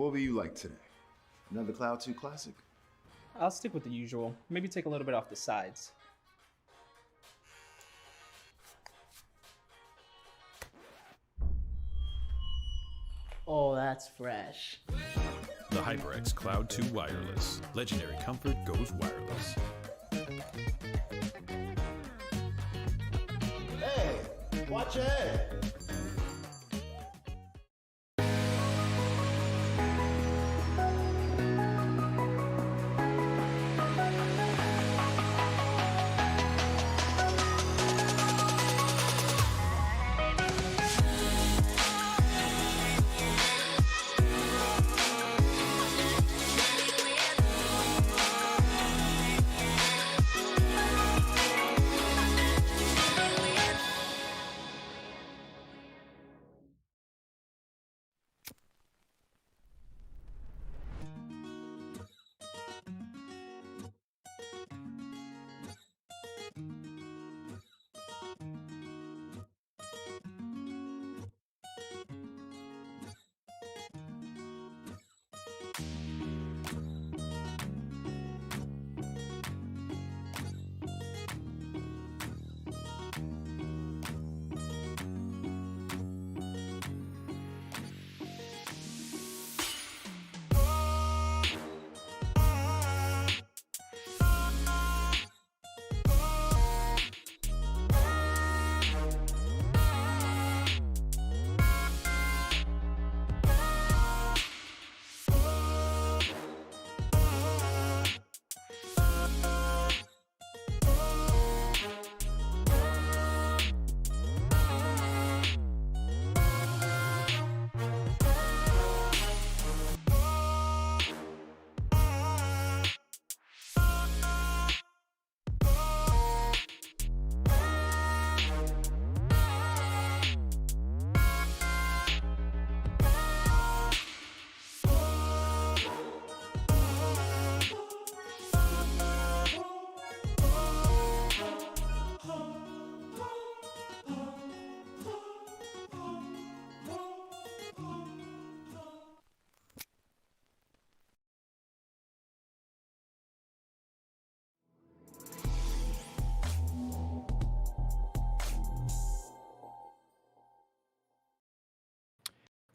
What will you like today? Another Cloud 2 classic? I'll stick with the usual. Maybe take a little bit off the sides. Oh, that's fresh. The HyperX Cloud 2 Wireless. Legendary comfort goes wireless. Hey, watch your head.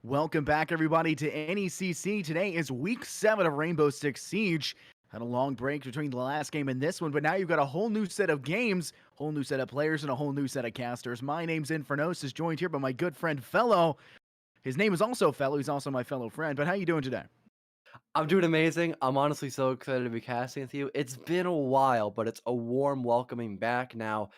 Welcome back, everybody, to NECC. Today is week 7 of Rainbow6 Siege. Had a long break between the last game and this one, but now you've got a whole new set of games, whole new set of players, and a whole new set of casters. My name's Infernos, joined here by my good friend Fellow. His name is also Fellow. He's also my fellow friend. But how you doing today? I'm doing amazing. I'm honestly so excited to be casting with you. It's been a while, but it's a warm welcoming back now.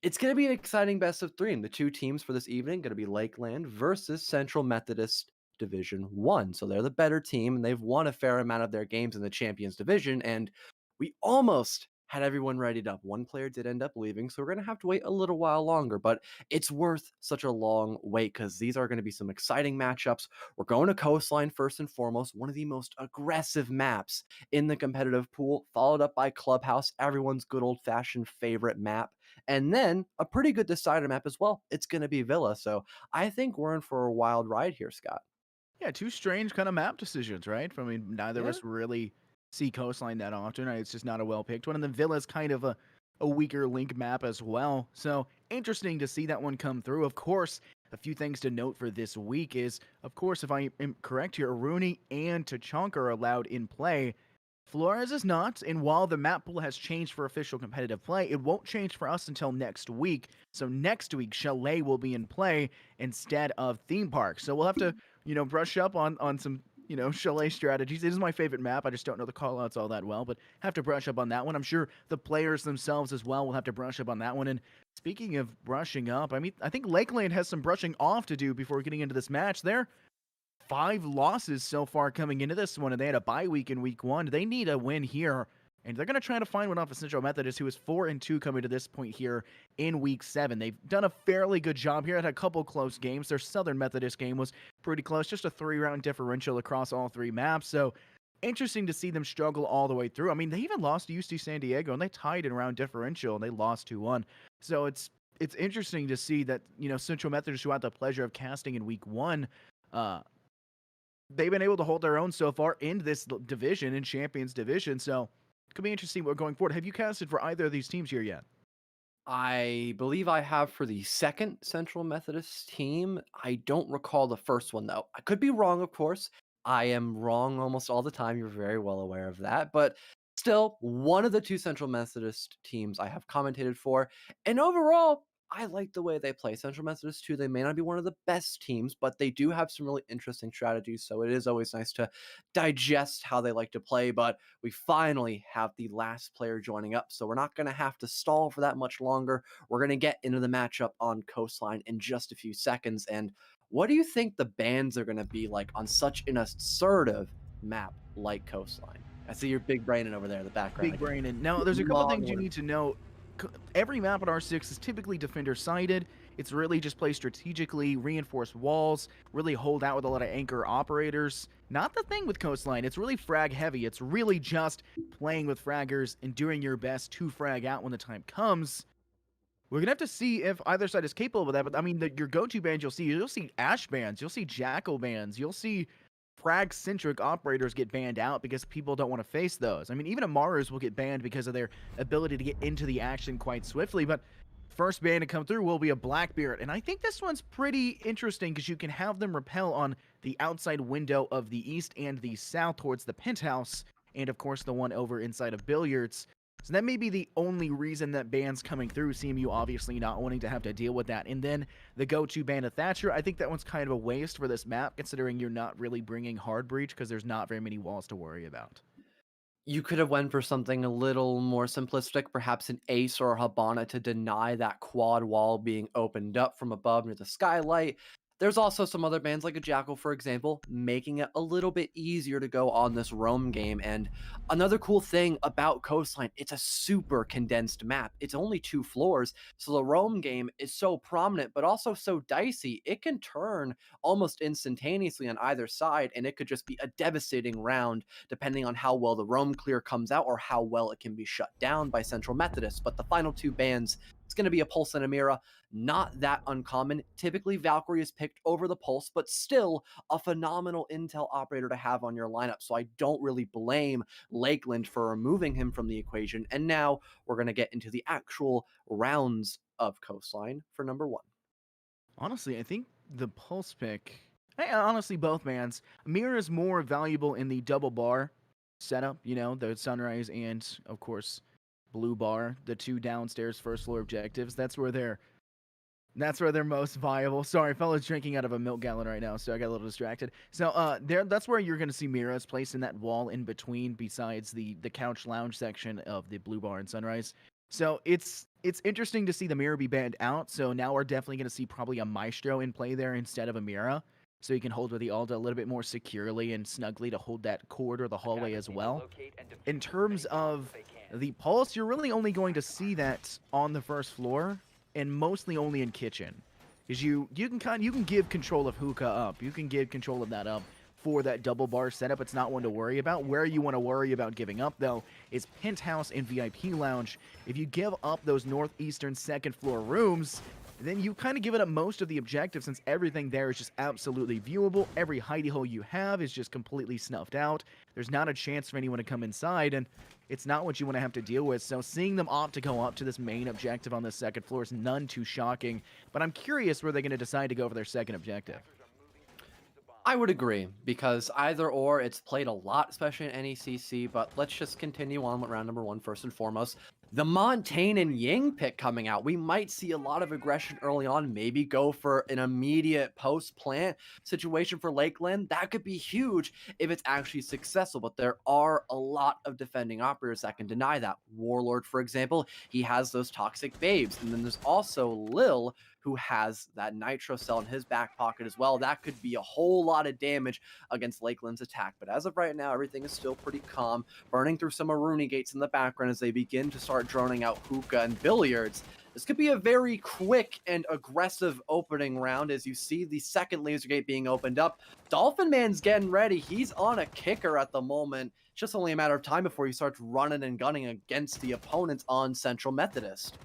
It's going to be an exciting best of 3, and the 2 teams for this evening going to be Lakeland versus Central Methodist Division 1. So they're the better team, and they've won a fair amount of their games in the Champions Division, and we almost had everyone readied up. One player did end up leaving, so we're going to have to wait a little while longer, but it's worth such a long wait because these are going to be some exciting matchups. We're going to Coastline first and foremost, one of the most aggressive maps in the competitive pool, followed up by Clubhouse, everyone's good old-fashioned favorite map, and then a pretty good decider map as well. It's going to be Villa, so I think we're in for a wild ride here, Scott. Yeah, 2 strange kind of map decisions, right? I mean, neither of us really see Coastline that often. It's just not a well-picked one. And then Villa's kind of a weaker link map as well. So interesting to see that one come through. Of course, a few things to note for this week is, of course, if I am correct here, Rooney and Tachanka are allowed in play. Flores is not, and while the map pool has changed for official competitive play, it won't change for us until next week. So next week, Chalet will be in play instead of Theme Park. So we'll have to, brush up on some, Chalet strategies. It is my favorite map. I just don't know the callouts all that well, but have to brush up on that one. I'm sure the players themselves as well will have to brush up on that one. And speaking of brushing up, I think Lakeland has some brushing off to do before getting into this match. They're 5 losses so far coming into this one, and they had a bye week in week 1. They need a win here, and they're going to try to find one off of Central Methodist, who is 4-2 coming to this point here in week 7. They've done a fairly good job here. Had a couple close games. Their Southern Methodist game was pretty close, just a 3-round differential across all 3 maps. So interesting to see them struggle all the way through. I mean, they even lost to UC San Diego, and they tied in round differential, and they lost 2-1. So it's interesting to see that, Central Methodist, who had the pleasure of casting in week 1, they've been able to hold their own so far in this division, in Champions Division. So it could be interesting what going forward. Have you casted for either of these teams here yet? I believe I have for the second Central Methodist team. I don't recall the first one, though. I could be wrong, of course. I am wrong almost all the time. You're very well aware of that. But still, one of the 2 Central Methodist teams I have commentated for. And overall, I like the way they play. Central Methodist, too, they may not be one of the best teams, but they do have some really interesting strategies, so it is always nice to digest how they like to play. But we finally have the last player joining up, so we're not going to have to stall for that much longer. We're going to get into the matchup on Coastline in just a few seconds. And what do you think the bans are going to be like on such an assertive map like Coastline? I see your big brain over there in the background. Big brain. And now there's a couple things you need to know. Every map at R6 is typically defender-sided. It's really just play strategically, reinforce walls, really hold out with a lot of anchor operators. Not the thing with Coastline. It's really frag-heavy. It's really just playing with fraggers and doing your best to frag out when the time comes. We're going to have to see if either side is capable of that, but I mean, your go-to bans you'll see Ash bans, you'll see Jackal bans, you'll see frag-centric operators get banned out because people don't want to face those. I mean, even Amaras will get banned because of their ability to get into the action quite swiftly, but first ban to come through will be a Blackbeard, and I think this one's pretty interesting because you can have them repel on the outside window of the east and the south towards the penthouse, and of course the one over inside of Billiards. So that may be the only reason that ban's coming through, CMU obviously not wanting to have to deal with that. And then the go-to ban of Thatcher, I think that one's kind of a waste for this map, considering you're not really bringing hard breach because there's not very many walls to worry about. You could have went for something a little more simplistic, perhaps an Ace or a Habana to deny that quad wall being opened up from above near the skylight. There's also some other bans like a Jackal, for example, making it a little bit easier to go on this roam game. And another cool thing about Coastline, it's a super condensed map. It's only 2 floors, so the roam game is so prominent, but also so dicey. It can turn almost instantaneously on either side, and it could just be a devastating round depending on how well the roam clear comes out or how well it can be shut down by Central Methodist. But the final 2 bans, it's going to be a Pulse and a Mira. Not that uncommon. Typically, Valkyrie is picked over the Pulse, but still a phenomenal intel operator to have on your lineup. So I don't really blame Lakeland for removing him from the equation. And now we're going to get into the actual rounds of Coastline for number 1. Honestly, I think the Pulse pick, Honestly, both mans. Mirror is more valuable in the double bar setup, you know, the sunrise and, of course, blue bar, the two downstairs first floor objectives. That's where they're most viable. Sorry, fella's drinking out of a milk gallon right now, so I got a little distracted. So that's where you're gonna see Mira's placed in that wall in between, besides the couch lounge section of the blue bar and sunrise. So it's interesting to see the Mira be banned out. So now we're definitely gonna see probably a Maestro in play there instead of a Mira. So you can hold with the Alda a little bit more securely and snugly to hold that corridor, the hallway as well. In terms of the Pulse, you're really only going to see that on the first floor, and mostly only in kitchen, because you can give control of hookah up. You can give control of that up for that double bar setup. It's not one to worry about. Where you want to worry about giving up though is penthouse and VIP lounge. If you give up those northeastern second floor rooms, then you kind of give it up most of the objectives, since everything there is just absolutely viewable. Every hidey hole you have is just completely snuffed out. There's not a chance for anyone to come inside, and it's not what you want to have to deal with. So seeing them opt to go up to this main objective on the second floor is none too shocking. But I'm curious where they're going to decide to go for their second objective. I would agree, because either or, it's played a lot, especially in NECC, but let's just continue on with round number 1 first and foremost. The Montaigne and Ying pick coming out. We might see a lot of aggression early on, maybe go for an immediate post-plant situation for Lakeland. That could be huge if it's actually successful, but there are a lot of defending operators that can deny that. Warlord, for example, he has those toxic babes, and then there's also Lil, who has that nitro cell in his back pocket as well. That could be a whole lot of damage against Lakeland's attack. But as of right now, everything is still pretty calm, burning through some Aruni gates in the background as they begin to start droning out hookah and billiards. This could be a very quick and aggressive opening round as you see the second laser gate being opened up. Dolphin Man's getting ready. He's on a kicker at the moment. It's just only a matter of time before he starts running and gunning against the opponents on Central Methodist.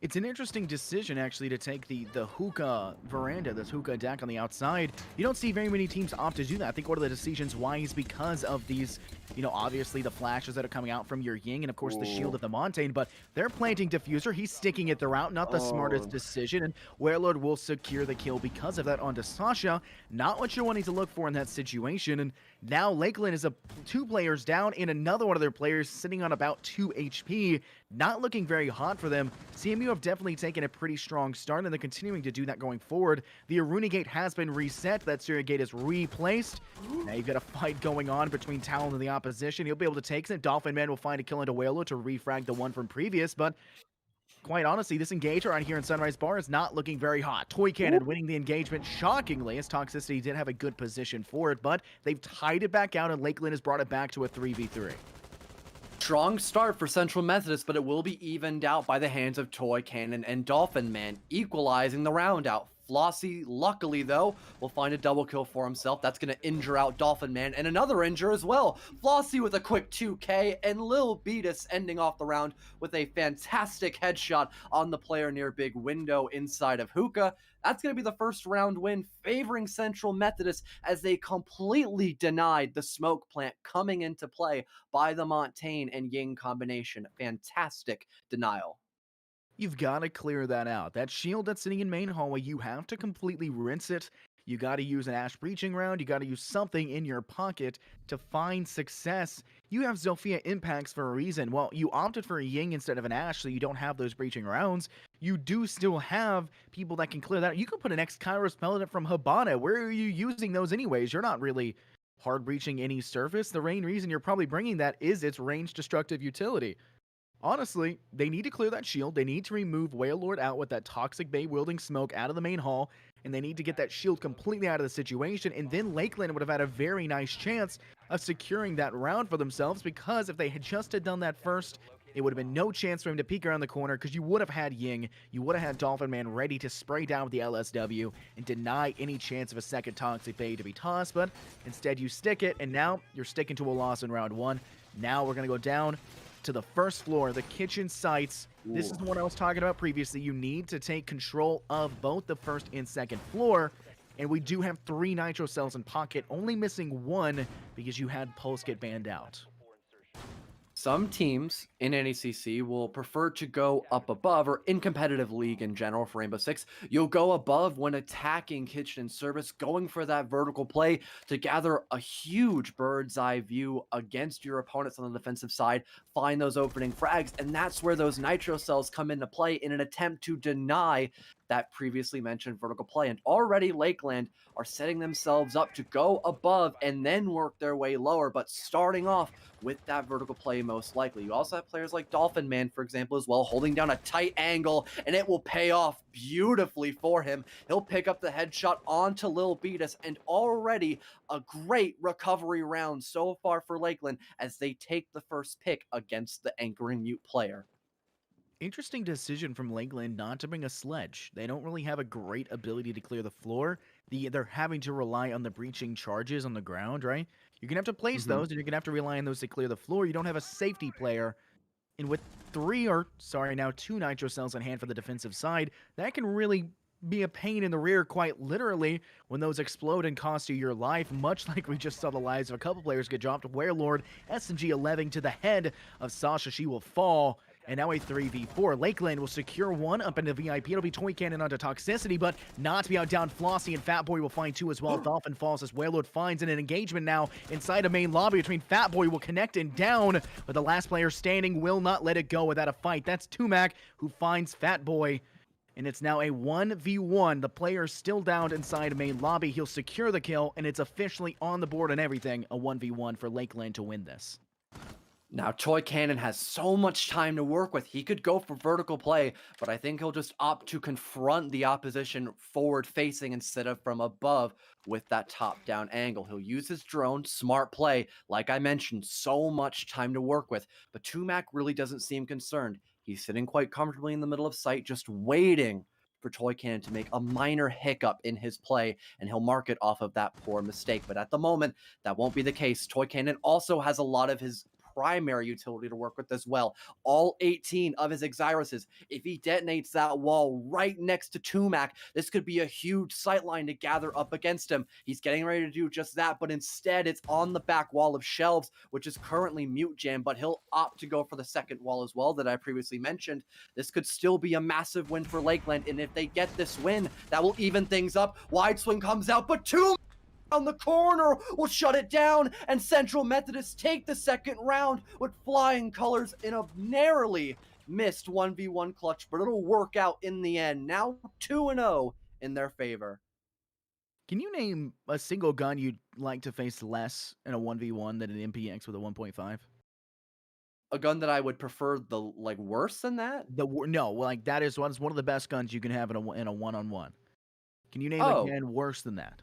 It's an interesting decision, actually, to take the hookah veranda, this hookah deck on the outside. You don't see very many teams opt to do that. I think one of the decisions why is because of these, you know, obviously the flashes that are coming out from your Ying and, of course, the shield of the Montaigne, but they're planting Diffuser. He's sticking it throughout. Not the smartest decision, and Warlord will secure the kill because of that onto Sasha. Not what you're wanting to look for in that situation, and now Lakeland is 2 players down, and another one of their players sitting on about 2 HP. Not looking very hot for them. CMU have definitely taken a pretty strong start, and they're continuing to do that going forward. The Aruni gate has been reset. That Syria gate is replaced. Now you've got a fight going on between Talon and the opposition. He'll be able to take it. Dolphin Man will find a kill into Whalo to refrag the one from previous, but quite honestly, this engager on here in Sunrise Bar is not looking very hot. Toy Cannon winning the engagement shockingly, as Toxicity did have a good position for it, but they've tied it back out, and Lakeland has brought it back to a 3v3. Strong start for Central Methodist, but it will be evened out by the hands of Toy Cannon and Dolphin Man, equalizing the round out. Flossie, luckily though, will find a double kill for himself. That's going to injure out Dolphin Man, and another injure as well. Flossie with a quick 2K, and Lil Beatus ending off the round with a fantastic headshot on the player near big window inside of Hookah. That's going to be the first round win favoring Central Methodist, as they completely denied the smoke plant coming into play by the Montaigne and Ying combination. Fantastic denial. You've got to clear that out. That shield that's sitting in main hallway, you have to completely rinse it. You got to use an Ash breaching round. You got to use something in your pocket to find success. You have Zofia impacts for a reason. Well, you opted for a Ying instead of an Ash, so you don't have those breaching rounds. You do still have people that can clear that. You can put an X-Kairos Paladin from Habana. Where are you using those anyways? You're not really hard breaching any surface. The main reason you're probably bringing that is its range destructive utility. Honestly, they need to clear that shield. They need to remove Whale Lord out with that toxic bay wielding smoke out of the main hall, and they need to get that shield completely out of the situation, and then Lakeland would have had a very nice chance of securing that round for themselves, because if they had just done that first, it would have been no chance for him to peek around the corner, because you would have had Ying, you would have had Dolphin Man ready to spray down with the LSW and deny any chance of a second toxic bay to be tossed, but instead you stick it, and now you're sticking to a loss in round 1. Now we're going to go down to the first floor, the kitchen sites. This is the one I was talking about previously. You need to take control of both the first and second floor, and we do have 3 nitro cells in pocket, only missing 1 because you had Pulse get banned out. Some teams in NECC will prefer to go up above, or in competitive league in general for Rainbow Six, you'll go above when attacking kitchen and service, going for that vertical play to gather a huge bird's eye view against your opponents on the defensive side, find those opening frags, and that's where those nitro cells come into play in an attempt to deny that previously mentioned vertical play. And already Lakeland are setting themselves up to go above and then work their way lower, but starting off with that vertical play most likely. You also have players like Dolphin Man, for example, as well, holding down a tight angle, and it will pay off beautifully for him. He'll pick up the headshot onto Lil Beatus, and already a great recovery round so far for Lakeland as they take the first pick against the anchoring mute player. Interesting decision from Lakeland not to bring a sledge. They don't really have a great ability to clear the floor. They're having to rely on the breaching charges on the ground, right? You're going to have to place those, and you're going to have to rely on those to clear the floor. You don't have a safety player. And with now 2 nitro cells in hand for the defensive side, that can really be a pain in the rear, quite literally, when those explode and cost you your life, much like we just saw the lives of a couple players get dropped. Warelord, SMG 11 to the head of Sasha. She will fall. And now a 3v4. Lakeland will secure one up into VIP. It'll be Toy Cannon onto Toxicity, but not to be outdown. Flossie and Fatboy will find 2 as well. Dolphin falls as Warelord finds an engagement now inside a main lobby between Fatboy will connect and down, but the last player standing will not let it go without a fight. That's Tumac who finds Fatboy, and it's now a 1v1. The player still down inside a main lobby. He'll secure the kill, and it's officially on the board and everything. A 1v1 for Lakeland to win this. Now, Toy Cannon has so much time to work with. He could go for vertical play, but I think he'll just opt to confront the opposition forward-facing instead of from above with that top-down angle. He'll use his drone, smart play. Like I mentioned, so much time to work with, but Tumac really doesn't seem concerned. He's sitting quite comfortably in the middle of sight, just waiting for Toy Cannon to make a minor hiccup in his play, and he'll mark it off of that poor mistake. But at the moment, that won't be the case. Toy Cannon also has a lot of his primary utility to work with as well. All 18 of his Exiruses. If he detonates that wall right next to Tumac, this could be a huge sightline to gather up against him. He's getting ready to do just that, but instead it's on the back wall of Shelves, which is currently mute jam, but he'll opt to go for the second wall as well that I previously mentioned. This could still be a massive win for Lakeland, and if they get this win, that will even things up. Wide swing comes out, but Tumac on the corner will shut it down, and Central Methodist take the second round with flying colors in a narrowly missed 1v1 clutch, but it'll work out in the end. Now 2-0 in their favor. Can you name a single gun you'd like to face less in a 1v1 than an MPX with a 1.5? A gun that I would prefer worse than that? That is one of the best guns you can have in a one-on-one. Can you name a gun worse than that?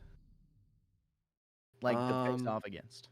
Like the face off against.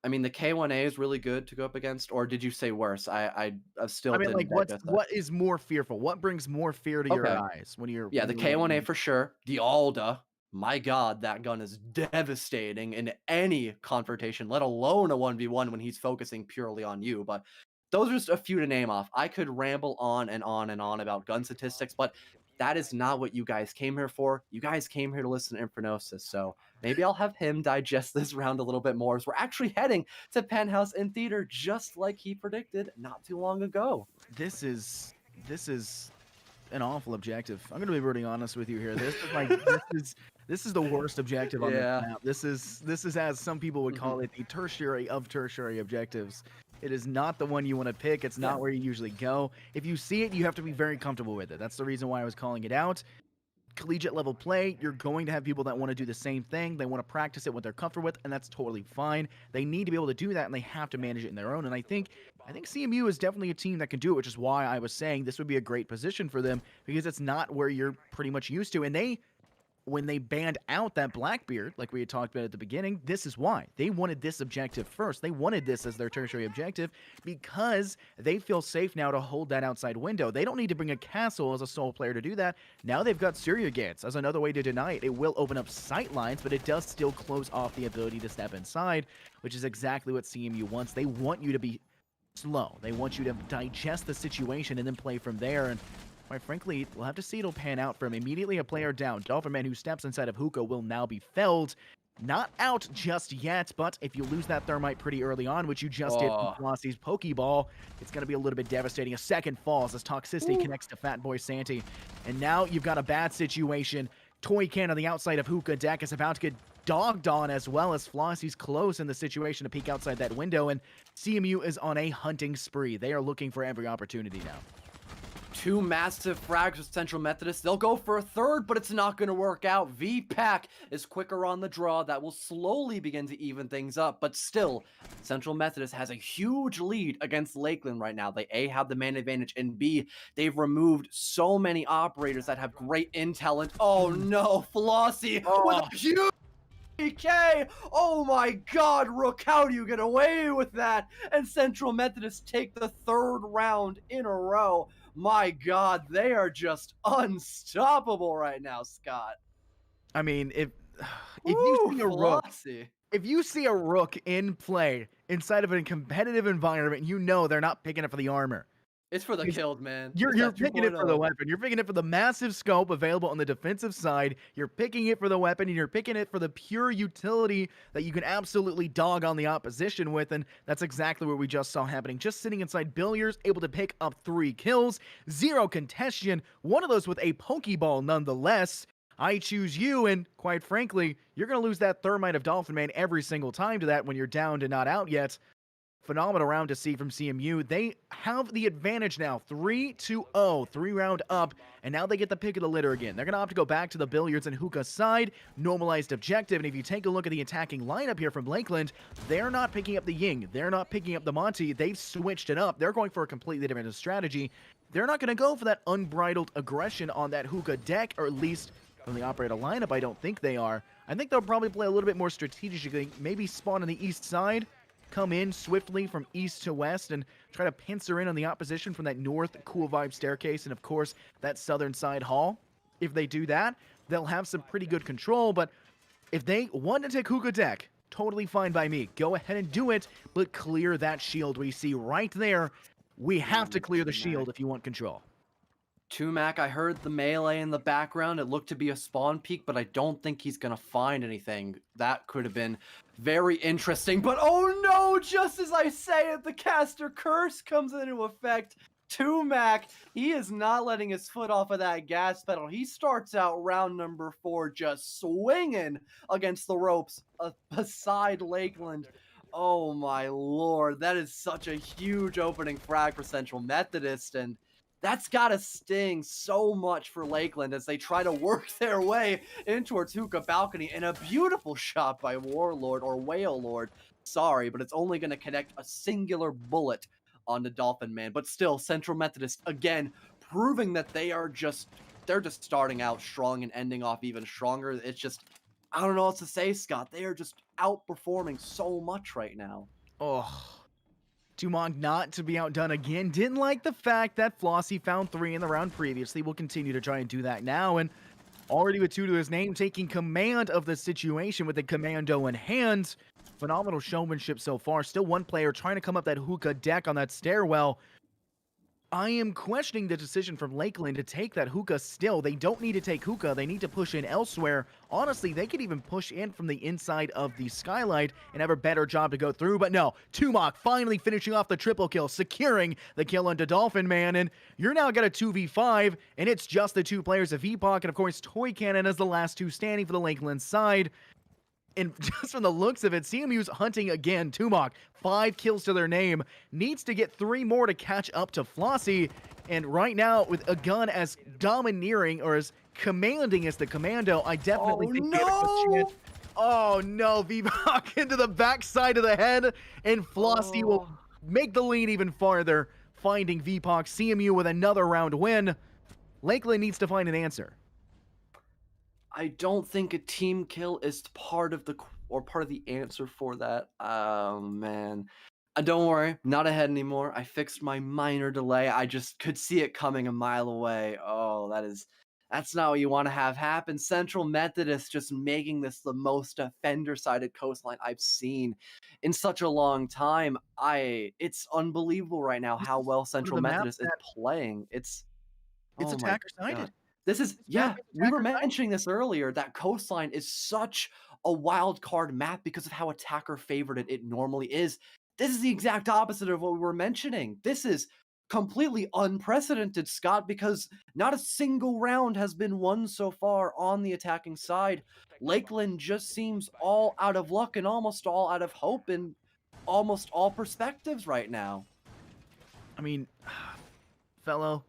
I mean, the K1A is really good to go up against, or did you say worse? I still. I mean, like what is more fearful? What brings more fear to your eyes when you're? Yeah, the K1A for sure. The Alda, my God, that gun is devastating in any confrontation, let alone a 1v1 when he's focusing purely on you. But those are just a few to name off. I could ramble on and on and on about gun statistics, but that is not what you guys came here for. You guys came here to listen to Infernosis, so maybe I'll have him digest this round a little bit more, as we're actually heading to Penthouse in theater, just like he predicted not too long ago. This is an awful objective. I'm going to be really honest with you here. This is the worst objective on the map. This is as some people would call it, the tertiary of tertiary objectives. It is not the one you want to pick. It's not where you usually go. If you see it, you have to be very comfortable with it. That's the reason why I was calling it out. Collegiate level play, you're going to have people that want to do the same thing. They want to practice it, what they're comfortable with, and that's totally fine. They need to be able to do that, and they have to manage it in their own. And I think CMU is definitely a team that can do it, which is why I was saying this would be a great position for them, because it's not where you're pretty much used to. And when they banned out that Blackbeard, like we had talked about at the beginning, this is why. They wanted this objective first. They wanted this as their tertiary objective because they feel safe now to hold that outside window. They don't need to bring a castle as a sole player to do that. Now they've got Surya Gates as another way to deny it. It will open up sight lines, but it does still close off the ability to step inside, which is exactly what CMU wants. They want you to be slow. They want you to digest the situation and then play from there. And quite frankly, we'll have to see it'll pan out for him. Immediately a player down. Dolphin Man, who steps inside of Hookah, will now be felled. not out just yet, but if you lose that thermite pretty early on, which you just did from Flossie's Pokeball, it's going to be a little bit devastating. A second falls as Toxicity connects to Fat Boy Santi. And now you've got a bad situation. Toy Can on the outside of Hookah Deck is about to get dogged on, as well as Flossie's close in the situation to peek outside that window, and CMU is on a hunting spree. They are looking for every opportunity now. 2 massive frags with Central Methodist. They'll go for a third, but it's not going to work out. V-Pack is quicker on the draw. That will slowly begin to even things up, but still, Central Methodist has a huge lead against Lakeland right now. They A, have the man advantage, and B, they've removed so many operators that have great intel, and oh no, Flossie with a huge PK! Oh my god, Rook, how do you get away with that? And Central Methodist take the 3rd round in a row. My god, they are just unstoppable right now, Scott. I mean, if you see a Rook, Flossie. if you see a Rook in play inside of a competitive environment, you know they're not picking it for the armor. It's for the killed, man. You're picking it for the weapon. You're picking it for the massive scope available on the defensive side. You're picking it for the weapon, and you're picking it for the pure utility that you can absolutely dog on the opposition with, and that's exactly what we just saw happening. Just sitting inside Billiards, able to pick up 3 kills, 0 contention, one of those with a Pokeball nonetheless. I choose you, and quite frankly, you're going to lose that Thermite of Dolphin Man every single time to that when you're down to not out yet. Phenomenal round to see from CMU. They have the advantage now, 3-0, 3-round up, and now they get the pick of the litter again. They're going to have to go back to the Billiards and Hookah side, normalized objective, and if you take a look at the attacking lineup here from Lakeland, they're not picking up the Ying, they're not picking up the Monty, they've switched it up. They're going for a completely different strategy. They're not going to go for that unbridled aggression on that Hookah deck, or at least from the operator lineup, I don't think they are. I think they'll probably play a little bit more strategically, maybe spawn on the east side, come in swiftly from east to west and try to pincer in on the opposition from that north cool vibe staircase and, of course, that southern side hall. If they do that, they'll have some pretty good control, but if they want to take Hookah Deck, totally fine by me. Go ahead and do it, but clear that shield we see right there. We have to clear the shield if you want control. Tumac, I heard the melee in the background. It looked to be a spawn peak, but I don't think he's going to find anything. That could have been very interesting, but oh no, just as I say it, the caster curse comes into effect. Tumac, he is not letting his foot off of that gas pedal. He starts out round number 4 just swinging against the ropes beside Lakeland. Oh my lord, that is such a huge opening frag for Central Methodist, and that's got to sting so much for Lakeland as they try to work their way in towards Hookah Balcony. And a beautiful shot by Warlord, or Whale Lord. Sorry, but it's only going to connect a singular bullet onto Dolphin Man. But still, Central Methodist, again, proving that they're just starting out strong and ending off even stronger. It's just, I don't know what to say, Scott. They are just outperforming so much right now. Oh, Tumong not to be outdone again. Didn't like the fact that Flossie found 3 in the round previously. Will continue to try and do that now. And already with 2 to his name, taking command of the situation with the commando in hand. Phenomenal showmanship so far. Still one player trying to come up that Hookah deck on that stairwell. I am questioning the decision from Lakeland to take that Hookah still. They don't need to take Hookah. They need to push in elsewhere. Honestly, they could even push in from the inside of the skylight and have a better job to go through. But no, Tumok finally finishing off the triple kill, securing the kill onto Dolphin Man. And you're now got a 2v5, and it's just the 2 players of Epoch. And of course, Toy Cannon as the last 2 standing for the Lakeland side. And just from the looks of it, CMU's hunting again. Tumok, 5 kills to their name. Needs to get 3 more to catch up to Flossie. And right now, with a gun as domineering or as commanding as the Commando, I definitely think they have a chance. Oh no, V-Bach into the backside of the head. And Flossie will make the lead even farther, finding V-Bach. CMU with another round win. Lakeland needs to find an answer. I don't think a team kill is part of the answer for that. Oh man. Don't worry, not ahead anymore. I fixed my minor delay. I just could see it coming a mile away. Oh, that's not what you want to have happen. Central Methodist just making this the most defender-sided coastline I've seen in such a long time. It's unbelievable right now how well Central Methodist is playing. It's attacker-sided. This is, we were mentioning this earlier. That coastline is such a wild card map because of how attacker favored it normally is. This is the exact opposite of what we were mentioning. This is completely unprecedented, Scott, because not a single round has been won so far on the attacking side. Lakeland just seems all out of luck and almost all out of hope in almost all perspectives right now. I mean, fellow,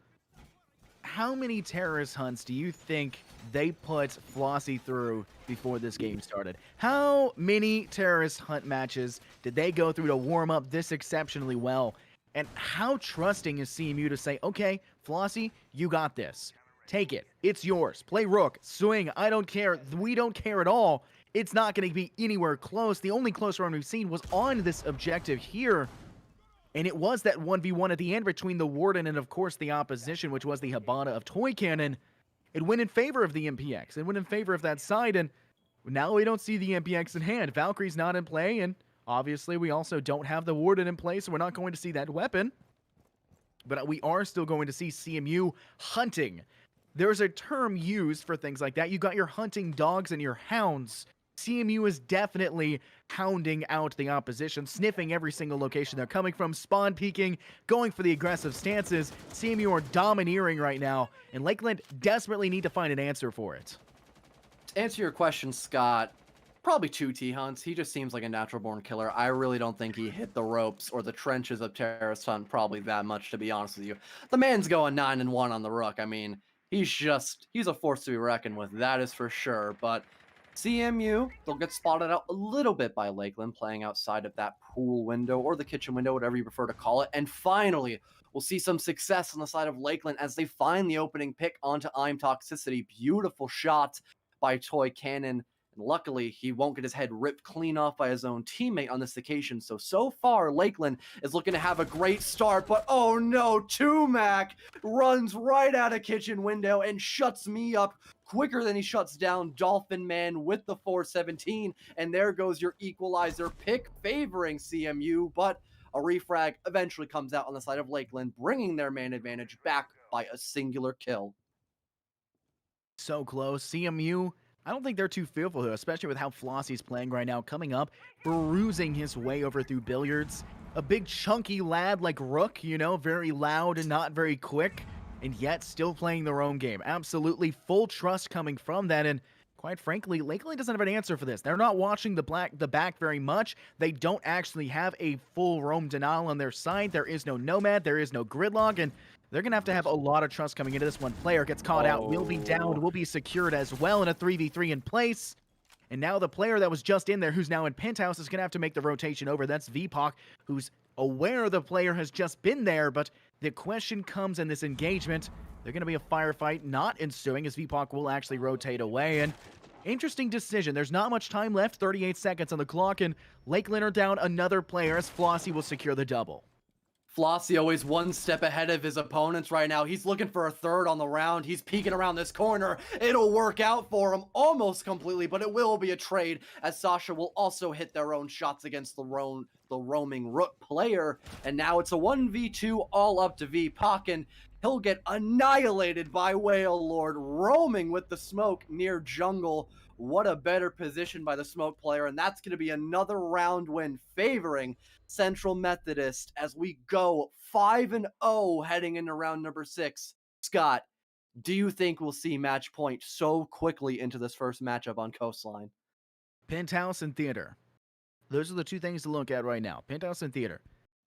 how many terrorist hunts do you think they put Flossie through before this game started? How many terrorist hunt matches did they go through to warm up this exceptionally well? And how trusting is CMU to say, okay, Flossie, you got this. Take it. It's yours. Play Rook. Swing. I don't care. We don't care at all. It's not going to be anywhere close. The only close run we've seen was on this objective here. And it was that 1v1 at the end between the Warden and, of course, the opposition, which was the Habana of Toy Cannon. It went in favor of the MPX. It went in favor of that side, and now we don't see the MPX in hand. Valkyrie's not in play, and obviously we also don't have the Warden in play, so we're not going to see that weapon. But we are still going to see CMU hunting. There's a term used for things like that. You got your hunting dogs and your hounds. CMU is definitely hounding out the opposition, sniffing every single location they're coming from, spawn peeking, going for the aggressive stances. CMU are domineering right now, and Lakeland desperately need to find an answer for it. To answer your question, Scott, probably 2 T-Hunts. He just seems like a natural-born killer. I really don't think he hit the ropes or the trenches of Terrorist Hunt probably that much, to be honest with you. The man's going 9-1 on the Rook. I mean, he's a force to be reckoned with, that is for sure, but CMU, they'll get spotted out a little bit by Lakeland, playing outside of that pool window or the kitchen window, whatever you prefer to call it. And finally, we'll see some success on the side of Lakeland as they find the opening pick onto I'm Toxicity. Beautiful shot by Toy Cannon. And luckily, he won't get his head ripped clean off by his own teammate on this occasion. So far, Lakeland is looking to have a great start. But oh no, Tumac runs right out of kitchen window and shuts me up quicker than he shuts down Dolphin Man with the 417. And there goes your equalizer pick favoring CMU. But a refrag eventually comes out on the side of Lakeland, bringing their man advantage back by a singular kill. So close. CMU, I don't think they're too fearful here, especially with how Flossie's playing right now, coming up, bruising his way over through billiards. A big chunky lad like Rook, you know, very loud and not very quick, and yet still playing their own game. Absolutely full trust coming from that, and quite frankly, Lakeland doesn't have an answer for this. They're not watching the back very much. They don't actually have a full roam denial on their side. There is no Nomad, there is no Gridlock, and they're going to have a lot of trust coming into this one. Player gets caught out, will be downed, will be secured as well in a 3v3 in place. And now the player that was just in there, who's now in Penthouse, is going to have to make the rotation over. That's VPOC, who's aware the player has just been there, but the question comes in this engagement. They're going to be a firefight not ensuing as VPOC will actually rotate away. And interesting decision. There's not much time left, 38 seconds on the clock, and Lakeland are down another player as Flossie will secure the double. Flossie always one step ahead of his opponents right now. He's looking for a third on the round. He's peeking around this corner. It'll work out for him almost completely, but it will be a trade as Sasha will also hit their own shots against the roaming Rook player. And now it's a 1v2 all up to VPOC, and he'll get annihilated by Whale Lord, roaming with the smoke near jungle. What a better position by the smoke player, and that's going to be another round win favoring Central Methodist as we go 5-0 heading into round number 6. Scott, do you think we'll see match point so quickly into this first matchup on Coastline? Penthouse and Theater. Those are the two things to look at right now. Penthouse and Theater.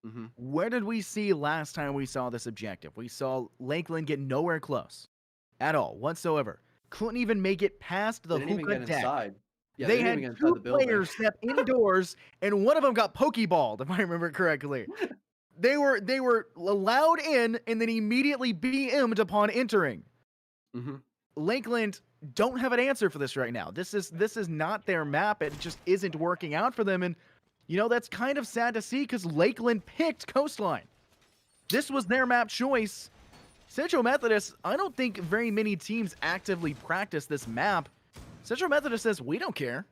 Mm-hmm. Where did we see last time we saw this objective? We saw Lakeland get nowhere close at all whatsoever. Couldn't even make it past the hookah deck. Inside. Yeah, they had two players step indoors, and one of them got pokeballed, if I remember correctly. They were allowed in, and then immediately BM'd upon entering. Mm-hmm. Lakeland don't have an answer for this right now. This is not their map. It just isn't working out for them, and you know that's kind of sad to see because Lakeland picked Coastline. This was their map choice. Central Methodist, I don't think very many teams actively practice this map. Central Methodist says, we don't care.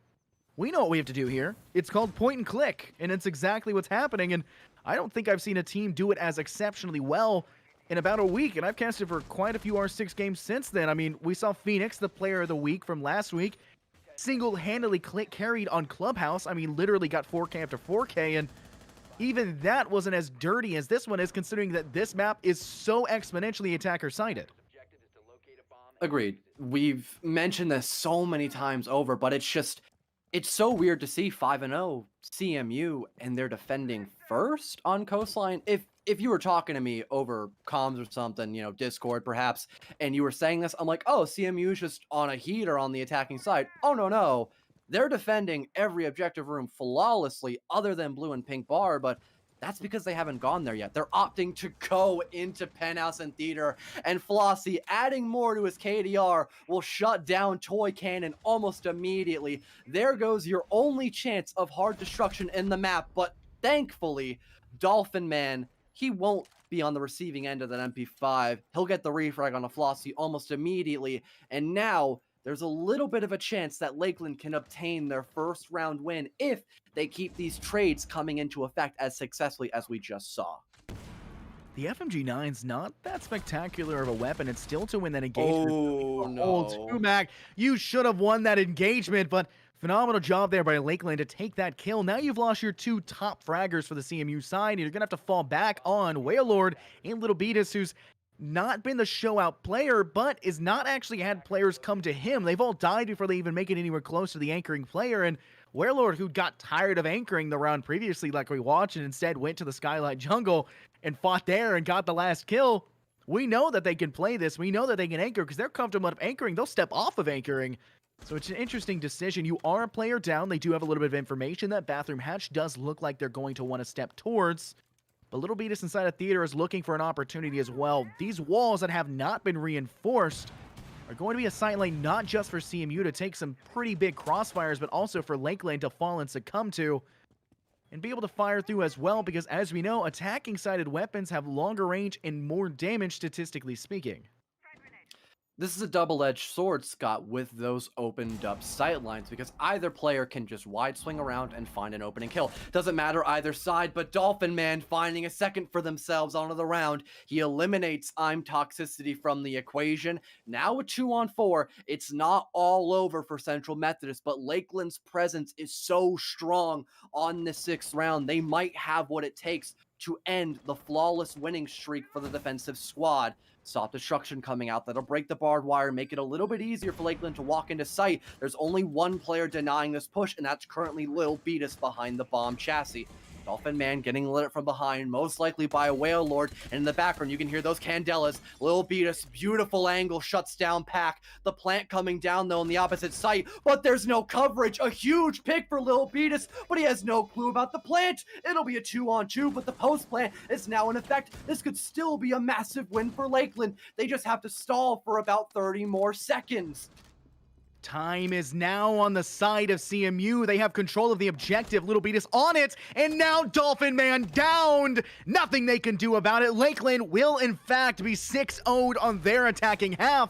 We know what we have to do here. It's called point and click, and it's exactly what's happening, and I don't think I've seen a team do it as exceptionally well in about a week, and I've casted for quite a few R6 games since then. I mean, we saw Phoenix, the player of the week from last week, single-handedly carried on Clubhouse. I mean, literally got 4K after 4K, and even that wasn't as dirty as this one is, considering that this map is so exponentially attacker-sided. Agreed. We've mentioned this so many times over, but it's so weird to see 5-0 CMU and they're defending first on Coastline. If you were talking to me over comms or something, you know, Discord perhaps, and you were saying this, I'm like, oh, CMU is just on a heater on the attacking side. Oh, no. They're defending every objective room flawlessly other than blue and pink bar, but that's because they haven't gone there yet. They're opting to go into Penthouse and Theater, and Flossie, adding more to his KDR, will shut down Toy Cannon almost immediately. There goes your only chance of hard destruction in the map, but thankfully, Dolphin Man, he won't be on the receiving end of that MP5. He'll get the refrag on a Flossie almost immediately, and now there's a little bit of a chance that Lakeland can obtain their first round win if they keep these trades coming into effect as successfully as we just saw. The FMG9's not that spectacular of a weapon. It's still to win that engagement. Oh, no. Tumac, you should have won that engagement, but phenomenal job there by Lakeland to take that kill. Now you've lost your two top fraggers for the CMU side, and you're going to have to fall back on Whalelord and Little Beatus, who's not been the show-out player, but is not actually had players come to him. They've all died before they even make it anywhere close to the anchoring player, and Warlord, who got tired of anchoring the round previously like we watched and instead went to the Skylight Jungle and fought there and got the last kill. We know that they can play this. We know that they can anchor because they're comfortable enough anchoring. They'll step off of anchoring. So it's an interesting decision. You are a player down. They do have a little bit of information. That bathroom hatch does look like they're going to want to step towards. But Little Beatus inside of Theater is looking for an opportunity as well. These walls that have not been reinforced are going to be a sightline not just for CMU to take some pretty big crossfires, but also for Lakeland to fall and succumb to and be able to fire through as well, because as we know, attacking-sided weapons have longer range and more damage statistically speaking. This is a double-edged sword, Scott, with those opened up sight lines, because either player can just wide swing around and find an opening kill. Doesn't matter either side, but Dolphin Man finding a second for themselves onto the round. He eliminates I'm Toxicity from the equation. Now with 2-on-4, it's not all over for Central Methodist, but Lakeland's presence is so strong on the 6th round. They might have what it takes to end the flawless winning streak for the defensive squad. Soft destruction coming out. That'll break the barbed wire, make it a little bit easier for Lakeland to walk into sight. There's only one player denying this push, and that's currently Lil Beatus behind the bomb chassis. Dolphin Man getting lit from behind, most likely by a Whale Lord. And in the background, you can hear those candelas. Lil Beatus, beautiful angle, shuts down Pack. The plant coming down, though, on the opposite site. But there's no coverage. A huge pick for Lil Beatus, but he has no clue about the plant. It'll be a 2-on-2, but the post plant is now in effect. This could still be a massive win for Lakeland. They just have to stall for about 30 more seconds. Time is now on the side of CMU. They have control of the objective. Little Beatus on it, and now Dolphin Man downed. Nothing they can do about it. Lakeland will, in fact, be 6-0'd on their attacking half.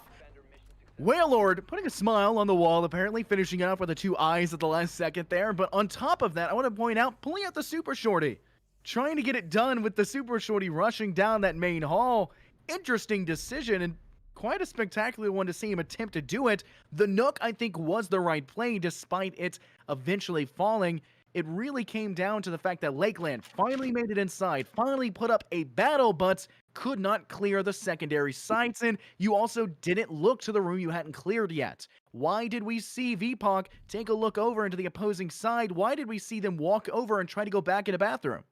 Whalelord putting a smile on the wall, apparently finishing it up with the 2 eyes at the last second there. But on top of that, I want to point out, pulling out the Super Shorty. Trying to get it done with the Super Shorty rushing down that main hall. Interesting decision, and quite a spectacular one to see him attempt to do it. The Nook, I think, was the right play despite it eventually falling. It really came down to the fact that Lakeland finally made it inside, finally put up a battle, but could not clear the secondary sites, and you also didn't look to the room you hadn't cleared yet. Why did we see VPOC take a look over into the opposing side? Why did we see them walk over and try to go back in the bathroom?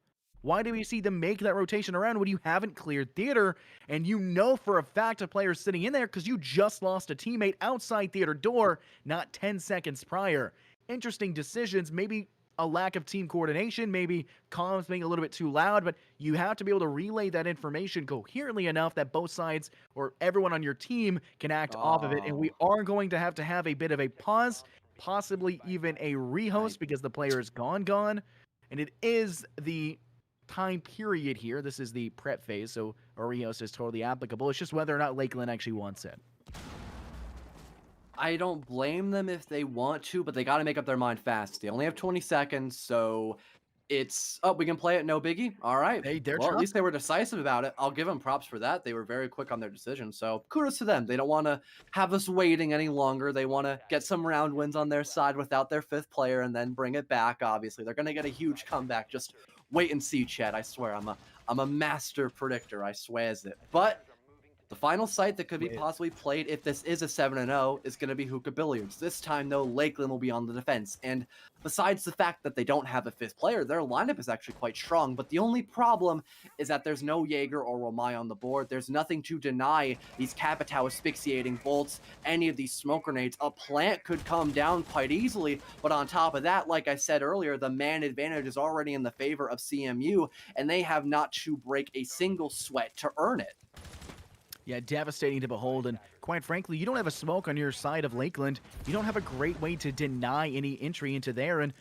Why do we see them make that rotation around when you haven't cleared Theater, and you know for a fact a player's sitting in there because you just lost a teammate outside Theater door not 10 seconds prior? Interesting decisions, maybe a lack of team coordination, maybe comms being a little bit too loud, but you have to be able to relay that information coherently enough that both sides or everyone on your team can act off of it, and we are going to have a bit of a pause, possibly even a rehost because the player is gone, and it is the time period here. This is the prep phase, so a rehost is totally applicable. It's just whether or not Lakeland actually wants it. I don't blame them if they want to, but they got to make up their mind fast. They only have 20 seconds, so it's, oh, we can play it, no biggie. All right. They're Well, at tough. least they were decisive about it. I'll give them props for that. They were very quick on their decision. So kudos to them. They don't want to have us waiting any longer. They want to get some round wins on their side without their fifth player and then bring it back. Obviously, they're going to get a huge comeback. Just wait and see, Chad. I swear, I'm a master predictor. I swears it. But the final site that could be possibly played if this is a 7-0 is going to be Hookah Billiards. This time, though, Lakeland will be on the defense. And besides the fact that they don't have a fifth player, their lineup is actually quite strong. But the only problem is that there's no Jaeger or Romai on the board. There's nothing to deny these Capitao asphyxiating bolts, any of these smoke grenades. A plant could come down quite easily. But on top of that, like I said earlier, the man advantage is already in the favor of CMU, and they have not to break a single sweat to earn it. Yeah, devastating to behold, and quite frankly, you don't have a smoke on your side of Lakeland. You don't have a great way to deny any entry into there, and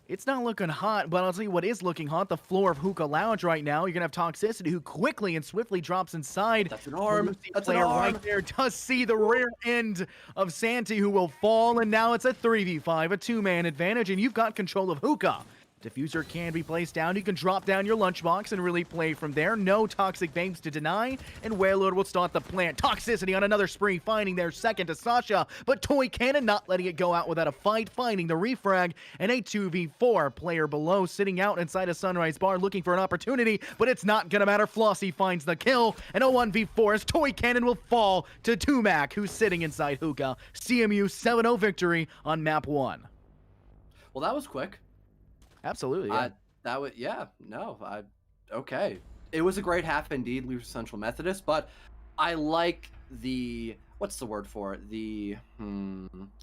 it's not looking hot, but I'll tell you what is looking hot, the floor of Hookah Lounge right now. You're going to have Toxicity, who quickly and swiftly drops inside. That's an arm. That's an player arm. right there does see the rear end of Santi, who will fall, and now it's a 3v5, a two-man advantage, and you've got control of Hookah. Diffuser can be placed down. You can drop down your lunchbox and really play from there. No toxic babes to deny, and Whalelord will start the plant. Toxicity on another spree, finding their second to Sasha, but Toy Cannon not letting it go out without a fight, finding the refrag, and a 2v4 player below sitting out inside a Sunrise Bar looking for an opportunity, but it's not gonna matter. Flossie finds the kill, and a 1v4 as Toy Cannon will fall to Tumac, who's sitting inside Hookah. CMU 7-0 victory on map 1. Well, that was quick. Absolutely, yeah. Okay. It was a great half indeed, Leader Central Methodist, but I like the, what's the word for it?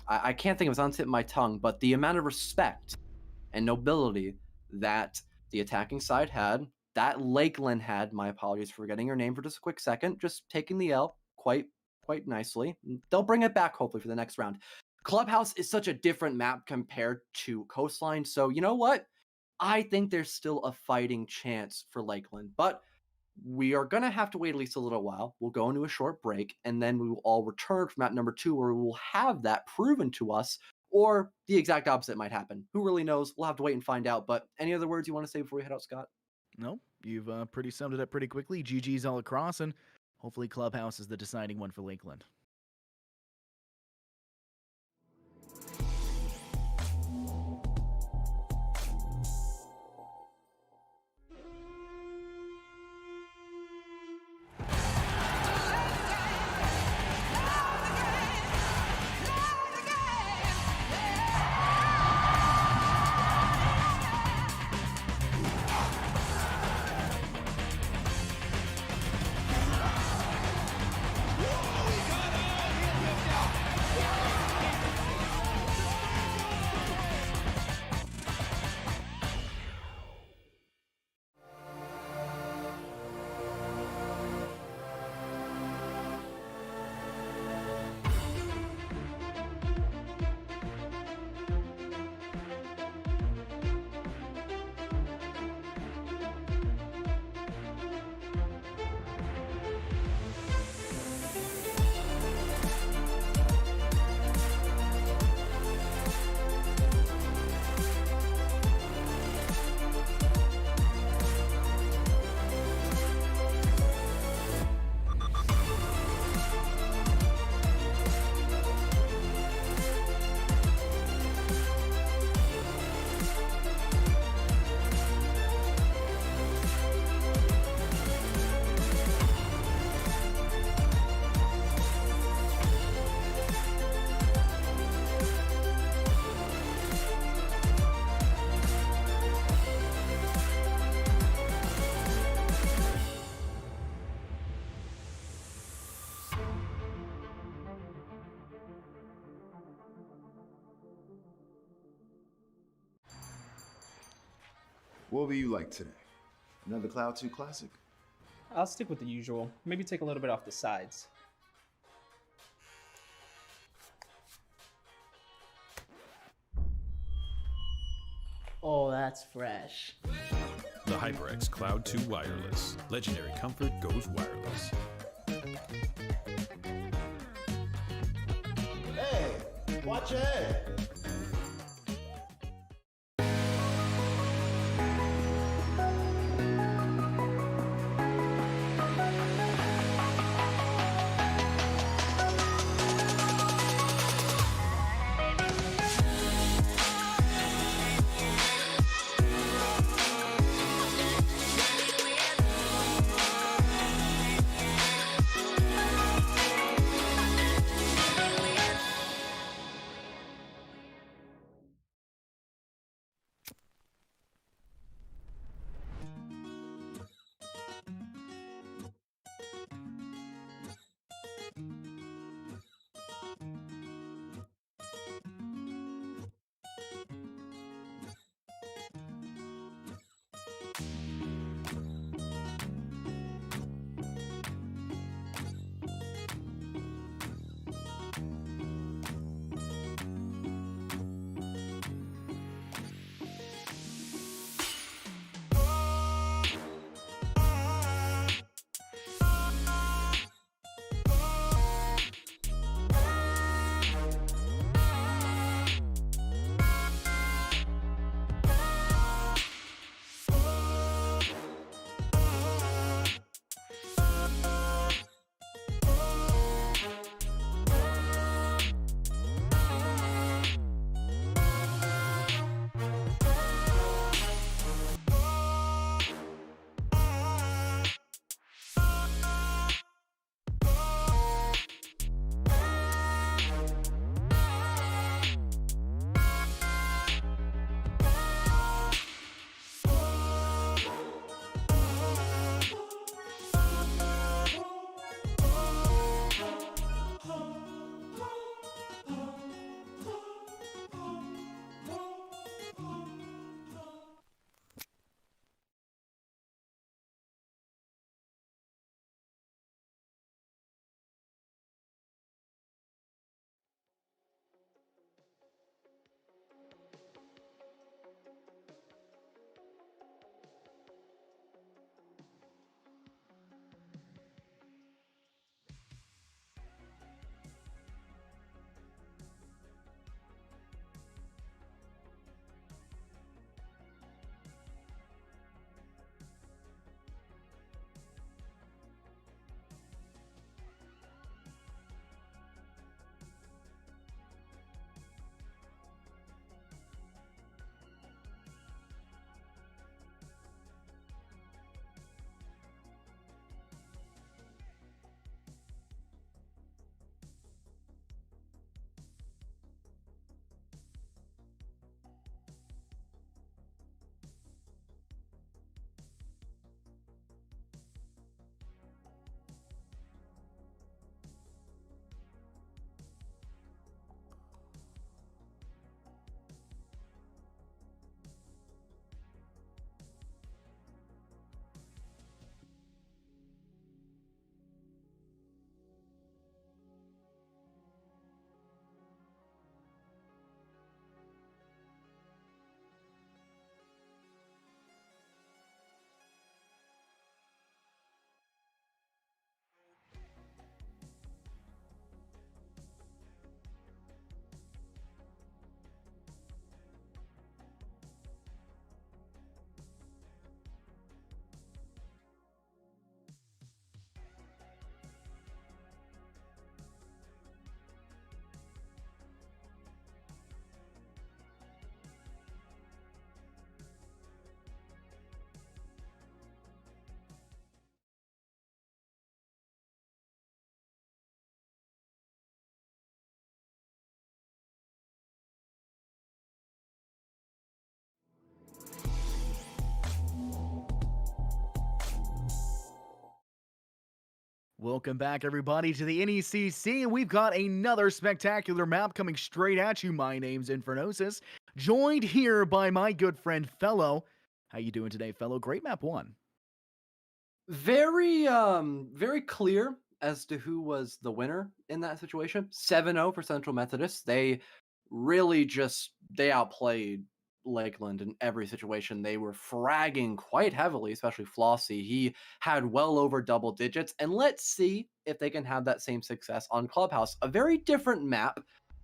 I can't think of it, it's on the tip of my tongue, but the amount of respect and nobility that the attacking side had, that Lakeland had, my apologies for forgetting your name for just a quick second, just taking the L quite nicely. They'll bring it back hopefully for the next round. Clubhouse is such a different map compared to Coastline, so you know what? I think there's still a fighting chance for Lakeland, but we are going to have to wait at least a little while. We'll go into a short break, and then we will all return for map number 2, where we will have that proven to us, or the exact opposite might happen. Who really knows? We'll have to wait and find out, but any other words you want to say before we head out, Scott? No, you've pretty summed it up pretty quickly. GG's all across, and hopefully Clubhouse is the deciding one for Lakeland. What will you like today? Another Cloud 2 classic? I'll stick with the usual. Maybe take a little bit off the sides. Oh, that's fresh. The HyperX Cloud 2 Wireless. Legendary comfort goes wireless. Hey, watch your head. Welcome back, everybody, to the NECC. We've got another spectacular map coming straight at you. My name's Infernosis, joined here by my good friend Fellow. How you doing today, Fellow? Great map one. Very clear as to who was the winner in that situation. 7-0 for Central Methodist. They really they outplayed Lakeland in every situation. They were fragging quite heavily, especially Flossie. He had well over double digits, and let's see if they can have that same success on Clubhouse. A very different map,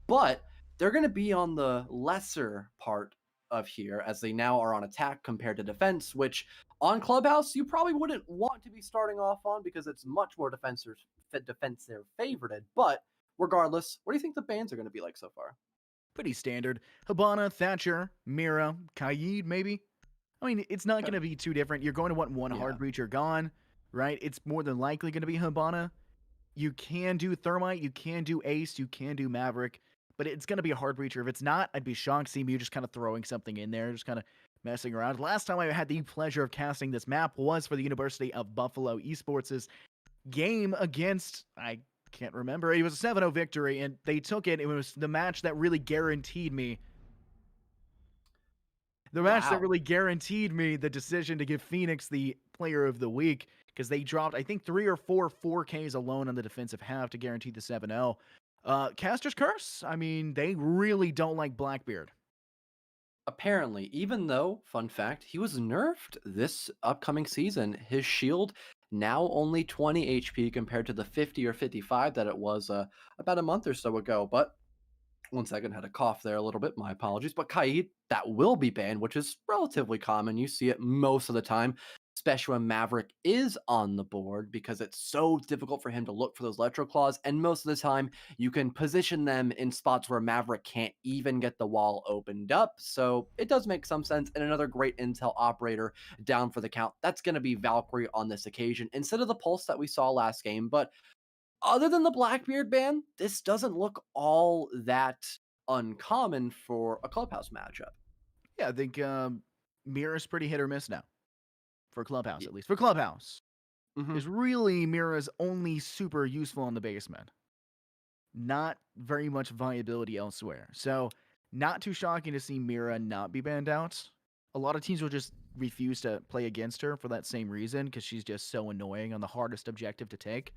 but they're going to be on the lesser part of here, as they now are on attack compared to defense, which on Clubhouse you probably wouldn't want to be starting off on because it's much more defensive favorited. But regardless, what do you think the bans are going to be like so far? Pretty standard. Hibana, Thatcher, Mira, Kaid, maybe. I mean, it's not going to be too different. You're going to want one hard breacher gone, right? It's more than likely going to be Hibana. You can do Thermite, you can do Ace, you can do Maverick, but it's going to be a hard breacher. If it's not, I'd be shocked seeing you just kind of throwing something in there, just kind of messing around. Last time I had the pleasure of casting this map was for the University of Buffalo Esports' game against, I can't remember, it was a 7-0 victory, and they took it. It was the match that really guaranteed me the decision to give Phoenix the player of the week, because they dropped, I think, 3 or 4 4Ks alone on the defensive half to guarantee the 7-0. Caster's Curse, I mean, they really don't like Blackbeard. Apparently, even though, fun fact, he was nerfed this upcoming season, his shield now only 20 HP compared to the 50 or 55 that it was about a month or so ago. But 1 second, had a cough there a little bit. My apologies. But Kaid, that will be banned, which is relatively common. You see it most of the time, especially when Maverick is on the board, because it's so difficult for him to look for those Electro Claws. And most of the time, you can position them in spots where Maverick can't even get the wall opened up. So it does make some sense. And another great intel operator down for the count. That's going to be Valkyrie on this occasion, instead of the Pulse that we saw last game. But other than the Blackbeard ban, this doesn't look all that uncommon for a Clubhouse matchup. Yeah, I think Mira's pretty hit or miss now. For Clubhouse, at least. For Clubhouse. Is really Mira's only super useful on the basement. Not very much viability elsewhere. So, not too shocking to see Mira not be banned out. A lot of teams will just refuse to play against her for that same reason, because she's just so annoying on the hardest objective to take.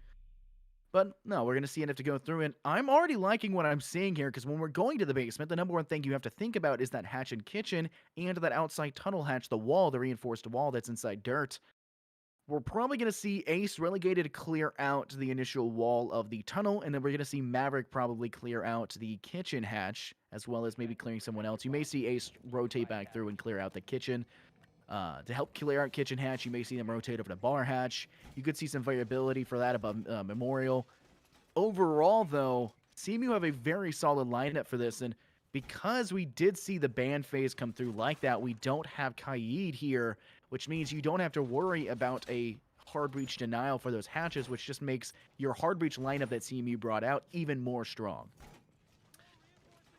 But no, we're going to see enough to go through, and I'm already liking what I'm seeing here, because when we're going to the basement, the number one thing you have to think about is that hatch and kitchen, and that outside tunnel hatch, the wall, the reinforced wall that's inside dirt. We're probably going to see Ace relegated to clear out the initial wall of the tunnel, and then we're going to see Maverick probably clear out the kitchen hatch, as well as maybe clearing someone else. You may see Ace rotate back through and clear out the kitchen. To help clear out kitchen hatch, you may see them rotate over to bar hatch. You could see some variability for that above Memorial. Overall, though, CMU have a very solid lineup for this, and because we did see the ban phase come through like that, we don't have Kaid here, which means you don't have to worry about a hard breach denial for those hatches, which just makes your hard breach lineup that CMU brought out even more strong.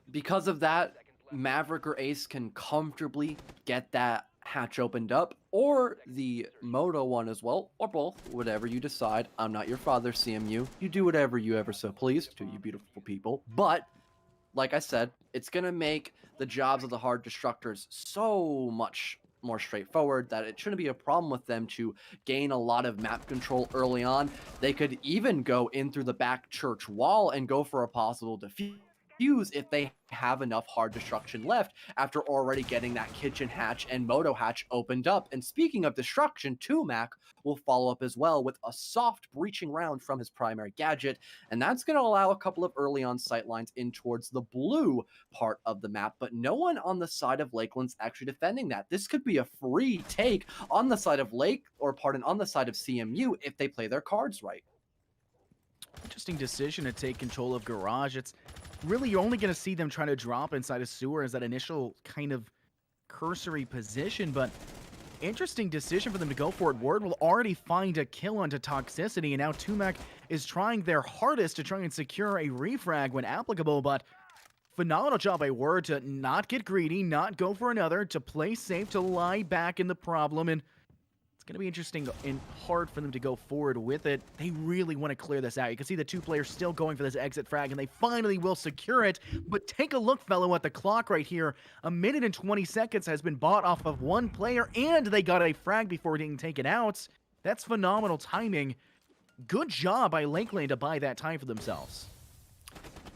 Because of that, Maverick or Ace can comfortably get that hatch opened up, or the Moto one as well, or both, whatever you decide. I'm not your father, CMU. You do whatever you ever so please to you beautiful people. But like I said, it's gonna make the jobs of the hard destructors so much more straightforward that it shouldn't be a problem with them to gain a lot of map control early on. They could even go in through the back church wall and go for a possible defuse if they have enough hard destruction left after already getting that kitchen hatch and moto hatch opened up. And speaking of destruction, Tumac will follow up as well with a soft breaching round from his primary gadget, and that's going to allow a couple of early on sightlines in towards the blue part of the map, but no one on the side of Lakeland's actually defending that. This could be a free take on the side of on the side of CMU if they play their cards right. Interesting decision to take control of Garage. It's really, you're only going to see them trying to drop inside a sewer as that initial kind of cursory position, but interesting decision for them to go for it. Word will already find a kill onto Toxicity, and now Tumac is trying their hardest to try and secure a refrag when applicable, but phenomenal job by Word to not get greedy, not go for another, to play safe, to lie back in the problem, and it's going to be interesting and hard for them to go forward with it. They really want to clear this out. You can see the two players still going for this exit frag, and they finally will secure it. But take a look, fellow, at the clock right here. 1 minute and 20 seconds has been bought off of one player, and they got a frag before getting taken out. That's phenomenal timing. Good job by Lakeland to buy that time for themselves.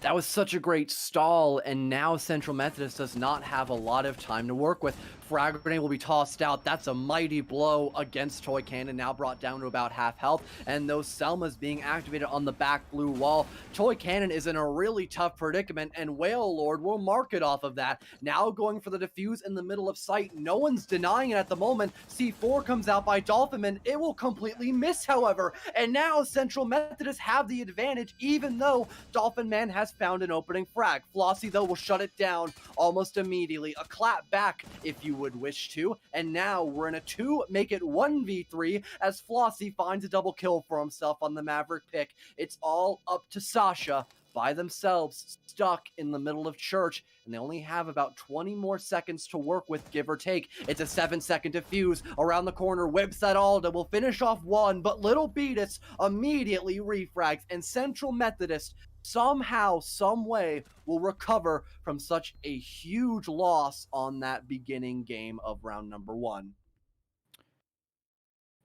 That was such a great stall, and now Central Methodist does not have a lot of time to work with. Frag grenade will be tossed out. That's a mighty blow against Toy Cannon, now brought down to about half health, and those Selmas being activated on the back blue wall. Toy Cannon is in a really tough predicament, and Whale Lord will mark it off of that. Now going for the defuse in the middle of sight. No one's denying it at the moment. C4 comes out by Dolphinman. It will completely miss, however, and now Central Methodist have the advantage, even though Dolphin Man has found an opening frag. Flossie, though, will shut it down almost immediately. A clap back, if you would wish to, and now we're in a 2, make it 1v3 as Flossie finds a double kill for himself on the Maverick pick. It's all up to Sasha by themselves, stuck in the middle of church, and they only have about 20 more seconds to work with, give or take. It's a 7-second defuse around the corner. Whips that Alda will finish off one, but Little Beatus immediately refrags, and Central Methodist somehow, some way, will recover from such a huge loss on that beginning game of round number 1.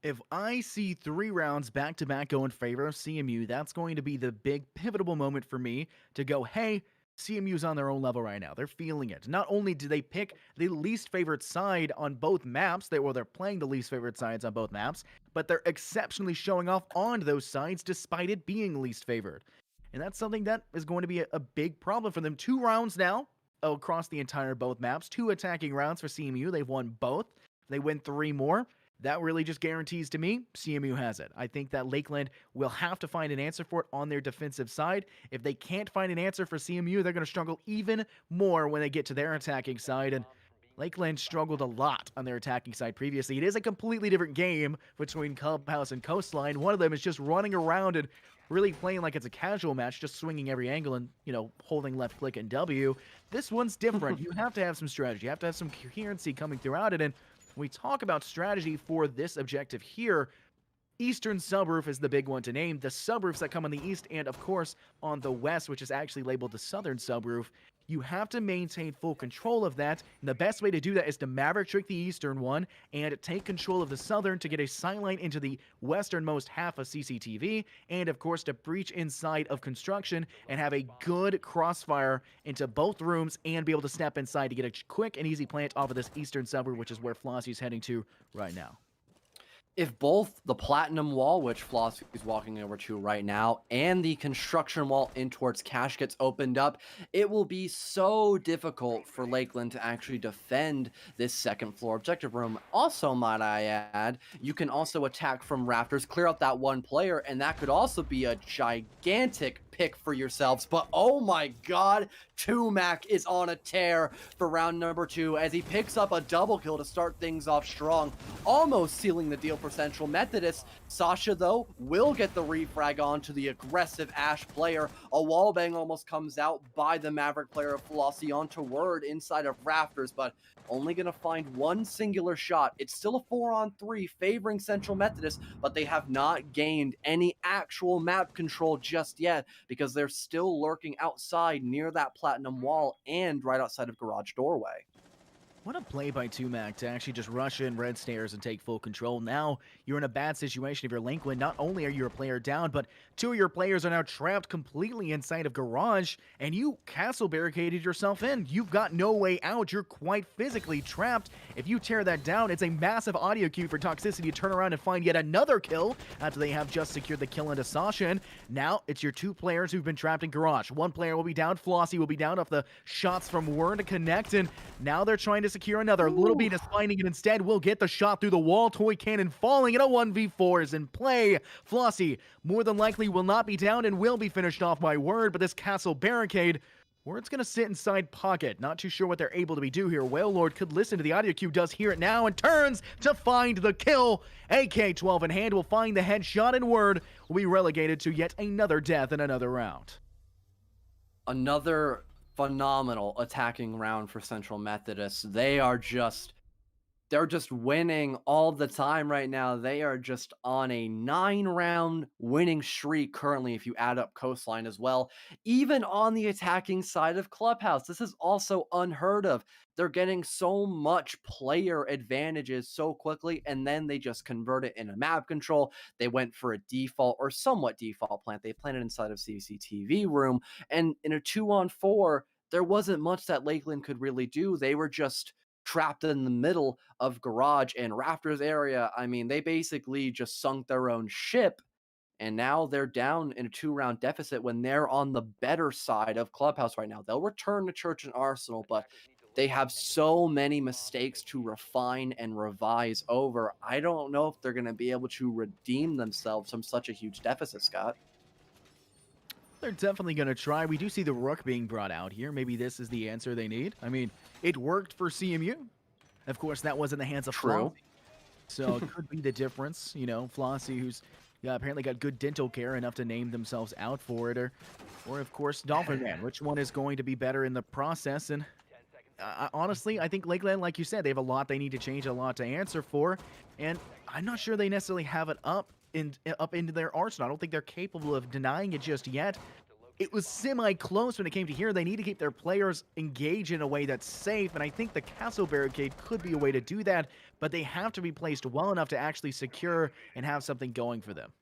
If I see 3 rounds back-to-back go in favor of CMU, that's going to be the big pivotal moment for me to go, hey, CMU's on their own level right now. They're feeling it. Not only do they pick the least favorite side on both maps, they're playing the least favorite sides on both maps, but they're exceptionally showing off on those sides despite it being least favored. And that's something that is going to be a big problem for them. 2 rounds now across the entire both maps. 2 attacking rounds for CMU. They've won both. They win 3 more. That really just guarantees to me CMU has it. I think that Lakeland will have to find an answer for it on their defensive side. If they can't find an answer for CMU, they're going to struggle even more when they get to their attacking side. And Lakeland struggled a lot on their attacking side previously. It is a completely different game between Clubhouse and Coastline. One of them is just running around and really playing like it's a casual match, just swinging every angle and, holding left click and W. This one's different. You have to have some strategy. You have to have some coherency coming throughout it. And when we talk about strategy for this objective here, Eastern Subroof is the big one to name. The subroofs that come on the east and, of course, on the west, which is actually labeled the Southern Subroof, you have to maintain full control of that. And the best way to do that is to Maverick trick the eastern one and take control of the southern to get a sightline into the westernmost half of CCTV. And, of course, to breach inside of construction and have a good crossfire into both rooms and be able to step inside to get a quick and easy plant off of this eastern suburb, which is where Flossie's heading to right now. If both the Platinum Wall, which Flossy is walking over to right now, and the construction wall in towards Cash gets opened up, it will be so difficult for Lakeland to actually defend this second floor objective room. Also, might I add, you can also attack from rafters, clear out that one player, and that could also be a gigantic pick for yourselves. But oh my god, Tumac is on a tear for round number 2 as he picks up a double kill to start things off strong, almost sealing the deal for Central Methodist. Sasha, though, will get the refrag on to the aggressive Ash player. A wallbang almost comes out by the Maverick player of Flossie onto Word inside of rafters, but only going to find one singular shot. It's still a 4-on-3 favoring Central Methodist, but they have not gained any actual map control just yet because they're still lurking outside near that Platinum Wall and right outside of Garage Doorway. What a play by Tumac to actually just rush in red stairs and take full control. Now you're in a bad situation if you're Lakeland. Not only are you a player down, but 2 of your players are now trapped completely inside of Garage, and you castle barricaded yourself in. You've got no way out. You're quite physically trapped. If you tear that down, it's a massive audio cue for Toxicity to turn around and find yet another kill after they have just secured the kill into Sasha. And now it's your 2 players who've been trapped in Garage. 1 player will be down. Flossie will be down off the shots from Word to connect, and now they're trying to secure another. Little Beat is finding it instead. Will get the shot through the wall. Toy Cannon falling, and a 1v4 is in play. Flossie more than likely will not be down and will be finished off by Word, but this castle barricade, Word's going to sit inside pocket. Not too sure what they're able to do here. Whale Lord could listen to the audio cue, does hear it now, and turns to find the kill. AK-12 in hand will find the headshot, and Word will be relegated to yet another death in another round. Another phenomenal attacking round for Central Methodist. They are just They're just winning all the time right now. They are just on a 9-round winning streak currently, if you add up Coastline as well. Even on the attacking side of Clubhouse, this is also unheard of. They're getting so much player advantages so quickly, and then they just convert it into map control. They went for a default or somewhat default plant. They planted inside of CCTV room, and in a 2-on-4, there wasn't much that Lakeland could really do. They were just trapped in the middle of Garage and Raptors area. I mean, they basically just sunk their own ship, and now they're down in a 2-round deficit when they're on the better side of Clubhouse right now. They'll return to Church and Arsenal, but they have so many mistakes to refine and revise over. I don't know if they're going to be able to redeem themselves from such a huge deficit, Scott. They're definitely going to try. We do see the Rook being brought out here. Maybe this is the answer they need. I mean, it worked for CMU. Of course, that was in the hands of True. Flossie. So it could be the difference. You know, Flossie, who's apparently got good dental care enough to name themselves out for it. Or of course, Dolphin Man. Which one is going to be better in the process? And honestly, I think Lakeland, like you said, they have a lot they need to change, a lot to answer for. And I'm not sure they necessarily have it up into their arsenal. I don't think they're capable of denying it just yet. It was semi-close when it came to here. They need to keep their players engaged in a way that's safe, and I think the castle barricade could be a way to do that, but they have to be placed well enough to actually secure and have something going for them.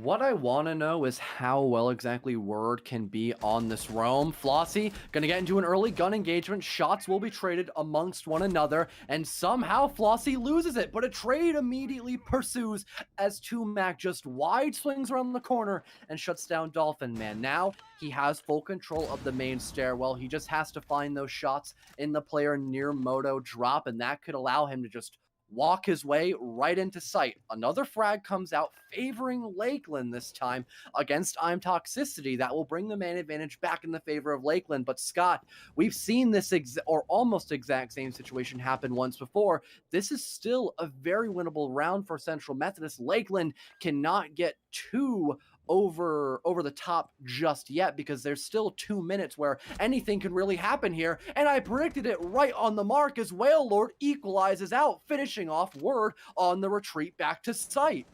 What I want to know is how well exactly Word can be on this roam. Flossie gonna get into an early gun engagement. Shots will be traded amongst one another, and somehow Flossie loses it, but a trade immediately pursues as 2Mac just wide swings around the corner and shuts down Dolphin Man. Now he has full control of the main stairwell. He just has to find those shots in the player near Moto drop, and that could allow him to just walk his way right into sight. Another frag comes out favoring Lakeland this time against I'm Toxicity. That will bring the man advantage back in the favor of Lakeland. But Scott, we've seen this or almost exact same situation happen once before. This is still a very winnable round for Central Methodist. Lakeland cannot get too over the top just yet, because there's still 2 minutes where anything can really happen here, and I predicted it right on the mark as Whale Lord equalizes out, finishing off Word on the retreat back to site.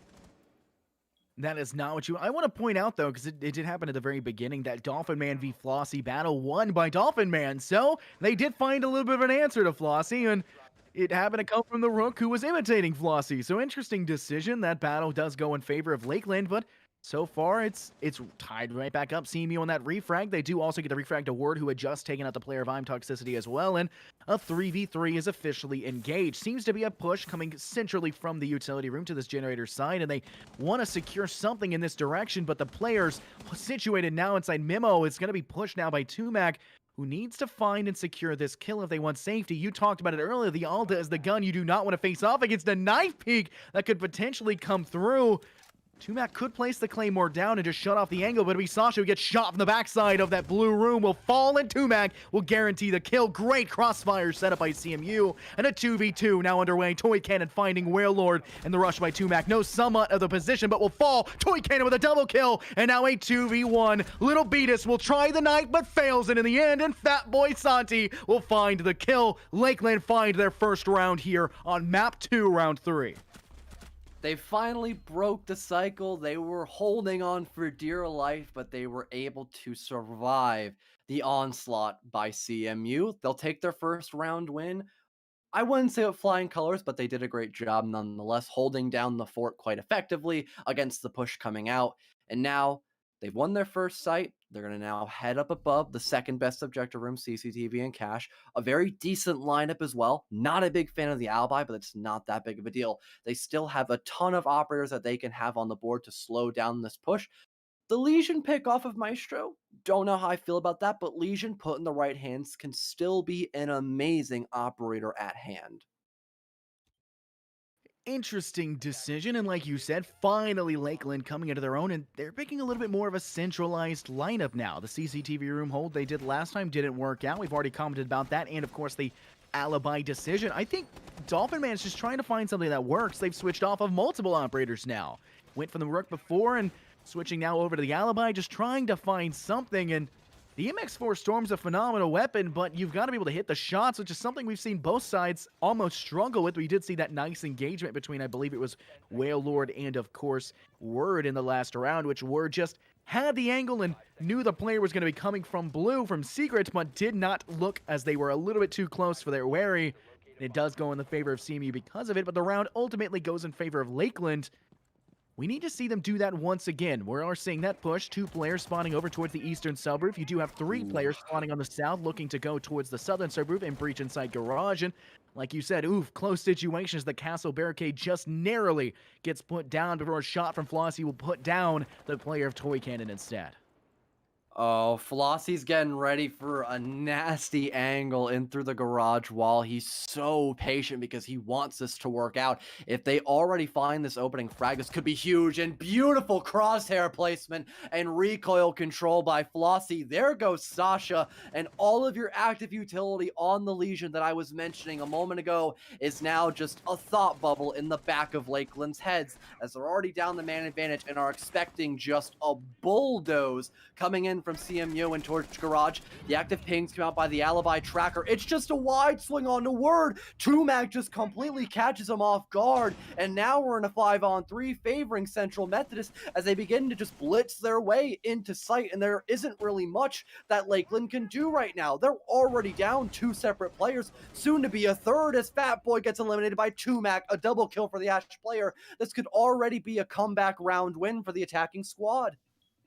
That is not what I want to point out, though, because it did happen at the very beginning, that Dolphin Man v Flossie battle won by Dolphin Man, so they did find a little bit of an answer to Flossie, and it happened to come from the Rook, who was imitating Flossie. So interesting decision. That battle does go in favor of Lakeland, but so far, it's tied right back up. CMU on that refrag. They do also get the refrag to Word, who had just taken out the player of I'm Toxicity as well, and a 3v3 is officially engaged. Seems to be a push coming centrally from the utility room to this generator side, and they want to secure something in this direction, but the players situated now inside Memo is going to be pushed now by 2Mac, who needs to find and secure this kill if they want safety. You talked about it earlier. The Alda is the gun you do not want to face off against. A knife peek that could potentially come through. 2Mac could place the Claymore down and just shut off the angle, but it'll be Sasha who gets shot from the backside of that blue room, will fall, and 2Mac will guarantee the kill. Great crossfire set up by CMU, and a 2v2 now underway. Toy Cannon finding Whale Lord, and the rush by 2Mac knows somewhat of the position, but will fall. Toy Cannon with a double kill, and now a 2v1. Little Beatus will try the knife, but fails it in the end, and Fat Boy Santi will find the kill. Lakeland find their first round here on map 2, round 3. They finally broke the cycle. They were holding on for dear life, but they were able to survive the onslaught by CMU. They'll take their first round win. I wouldn't say with flying colors, but they did a great job nonetheless, holding down the fort quite effectively against the push coming out. And now they've won their first site. They're going to now head up above the second best objective room, CCTV and Cash. A very decent lineup as well. Not a big fan of the Alibi, but it's not that big of a deal. They still have a ton of operators that they can have on the board to slow down this push. The Legion pick off of Maestro, don't know how I feel about that, but Legion put in the right hands can still be an amazing operator at hand. Interesting decision, and like you said, finally Lakeland coming into their own, and they're picking a little bit more of a centralized lineup now. The CCTV room hold they did last time didn't work out. We've already commented about that, and of course the Alibi decision. I think Dolphin Man is just trying to find something that works. They've switched off of multiple operators now. Went from the Rook before and switching now over to the Alibi, just trying to find something, and The MX4 Storm's a phenomenal weapon, but you've got to be able to hit the shots, which is something we've seen both sides almost struggle with. We did see that nice engagement between, I believe it was Whale Lord and, of course, Word in the last round, which Word just had the angle and knew the player was going to be coming from blue, from Secret, but did not look as they were a little bit too close for their wary. It does go in the favor of CMU because of it, but the round ultimately goes in favor of Lakeland. We need to see them do that once again. We are seeing that push. 2 players spawning over towards the eastern subroof. You do have 3 players spawning on the south, looking to go towards the southern subroof and breach inside garage. And like you said, close situations. The castle barricade just narrowly gets put down before a shot from Flossie will put down the player of Toy Cannon instead. Oh, Flossie's getting ready for a nasty angle in through the garage wall. He's so patient because he wants this to work out. If they already find this opening frag, this could be huge, and beautiful crosshair placement and recoil control by Flossie. There goes Sasha, and all of your active utility on the Legion that I was mentioning a moment ago is now just a thought bubble in the back of Lakeland's heads, as they're already down the man advantage and are expecting just a bulldoze coming in from CMU and towards garage. The active pings come out by the alibi tracker. It's just a wide swing on the Word. Tumac just completely catches him off guard, and now we're in a 5-on-3 favoring Central Methodist as they begin to just blitz their way into sight, and there isn't really much that Lakeland can do right now. They're already down 2 separate players, soon to be a third as Fat Boy gets eliminated by Tumac, a double kill for the Ash player. This could already be a comeback round win for the attacking squad.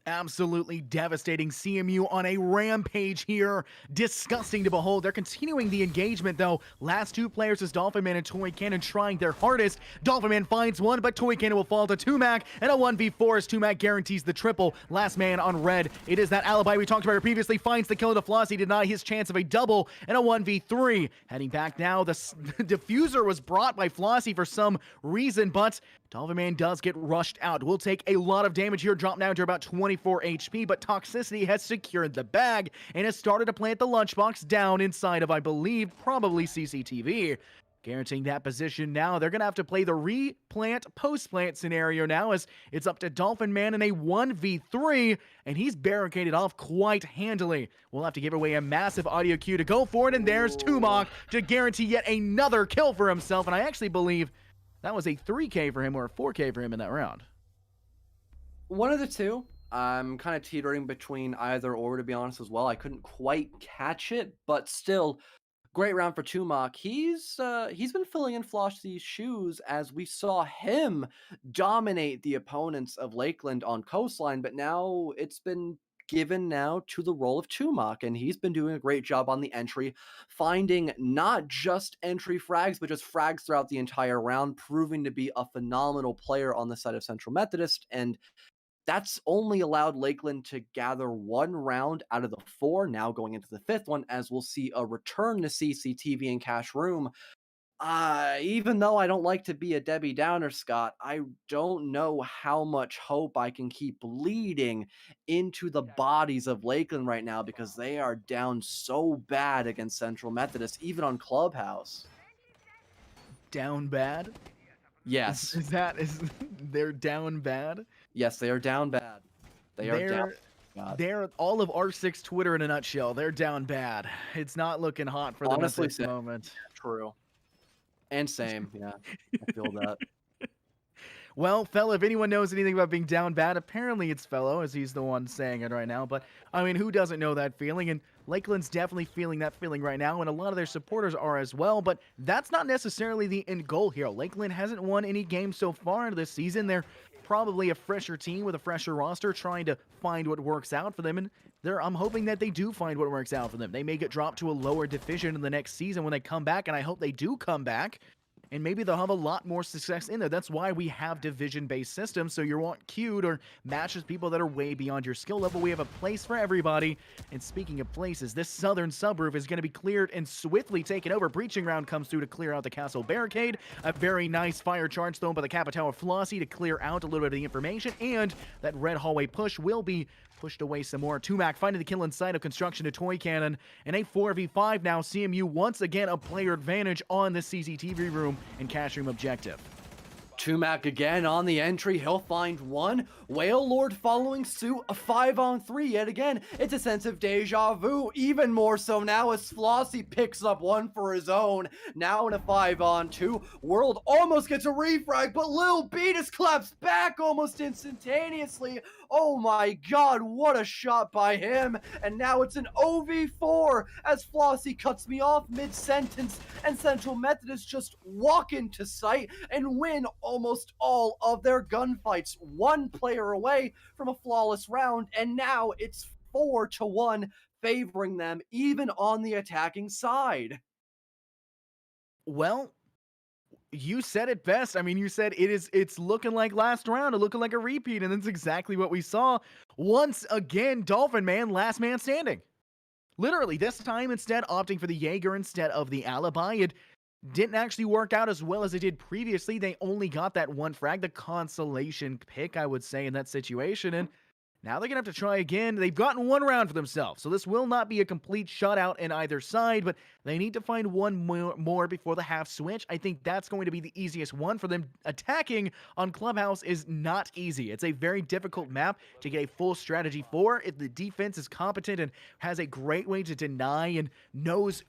Absolutely devastating. CMU on a rampage here. Disgusting to behold. They're continuing the engagement, though. Last 2 players is Dolphin Man and Toy Cannon trying their hardest. Dolphin Man finds one, but Toy Cannon will fall to Tumac, and a 1v4 as Tumac guarantees the triple. Last man on red. It is that alibi we talked about previously. Finds the kill to Flossie, deny his chance of a double, and a 1v3. Heading back now, the diffuser was brought by Flossie for some reason, but Dolphin Man does get rushed out. Will take a lot of damage here, drop down to about 24 HP, but Toxicity has secured the bag and has started to plant the lunchbox down inside of, I believe, probably CCTV. Guaranteeing that position now. They're going to have to play the replant, post-plant scenario now as it's up to Dolphin Man in a 1v3, and he's barricaded off quite handily. We'll have to give away a massive audio cue to go for it, and there's Tumac to guarantee yet another kill for himself, and I actually believe that was a 3K for him or a 4K for him in that round. One of the two. I'm kind of teetering between either or, to be honest, as well. I couldn't quite catch it, but still, great round for Tumac. He's been filling in Flossie's shoes as we saw him dominate the opponents of Lakeland on Coastline, but now it's been given now to the role of Tumac, and he's been doing a great job on the entry, finding not just entry frags, but just frags throughout the entire round, proving to be a phenomenal player on the side of Central Methodist, and that's only allowed Lakeland to gather 1 round out of the 4, now going into the 5th one, as we'll see a return to CCTV and Cash Room. Even though I don't like to be a Debbie Downer, Scott, I don't know how much hope I can keep bleeding into the bodies of Lakeland right now, because they are down so bad against Central Methodist, even on Clubhouse. Down bad? Yes. They're down bad? Yes, they are down bad. They're down bad. They're all of R6 Twitter in a nutshell. They're down bad. It's not looking hot for them Honestly, at this moment. True. And same, yeah. I feel that. Well, Fellow, if anyone knows anything about being down bad, apparently it's Fellow, as he's the one saying it right now. But, I mean, who doesn't know that feeling? And Lakeland's definitely feeling that feeling right now, and a lot of their supporters are as well. But that's not necessarily the end goal here. Lakeland hasn't won any games so far this season. They're probably a fresher team with a fresher roster trying to find what works out for them. And I'm hoping that they do find what works out for them. They may get dropped to a lower division in the next season when they come back, and I hope they do come back. And maybe they'll have a lot more success in there. That's why we have division-based systems, so you want queued or matches people that are way beyond your skill level. We have a place for everybody. And speaking of places, this southern subroof is going to be cleared and swiftly taken over. Breaching round comes through to clear out the castle barricade. A very nice fire charge thrown by the Capitao Flossie to clear out a little bit of the information. And that red hallway push will be pushed away some more. Tumac finding the kill inside of construction to Toy Cannon. And a 4v5 now. CMU once again a player advantage on the CCTV room and cash room objective. Tumac again on the entry. He'll find one. Whale Lord following suit. A 5-on-3 yet again. It's a sense of deja vu. Even more so now as Flossie picks up one for his own. Now in a 5-on-2. World almost gets a refrag, but Lil Beatus claps back almost instantaneously. Oh my god, what a shot by him. And now it's an OV4 as Flossie cuts me off mid-sentence and Central Methodist just walk into sight and win almost all of their gunfights. One player away from a flawless round, and now it's 4-1 favoring them even on the attacking side. Well, you said it best. I mean, you said it's looking like last round, looking like a repeat, and that's exactly what we saw. Once again, Dolphin Man, last man standing. Literally, this time instead opting for the Jaeger instead of the Alibi. It didn't actually work out as well as it did previously. They only got that one frag, the consolation pick, I would say, in that situation, and now they're going to have to try again. They've gotten one round for themselves, so this will not be a complete shutout in either side, but they need to find one more before the half switch. I think that's going to be the easiest one for them. Attacking on Clubhouse is not easy. It's a very difficult map to get a full strategy for. If the defense is competent and has a great way to deny and knows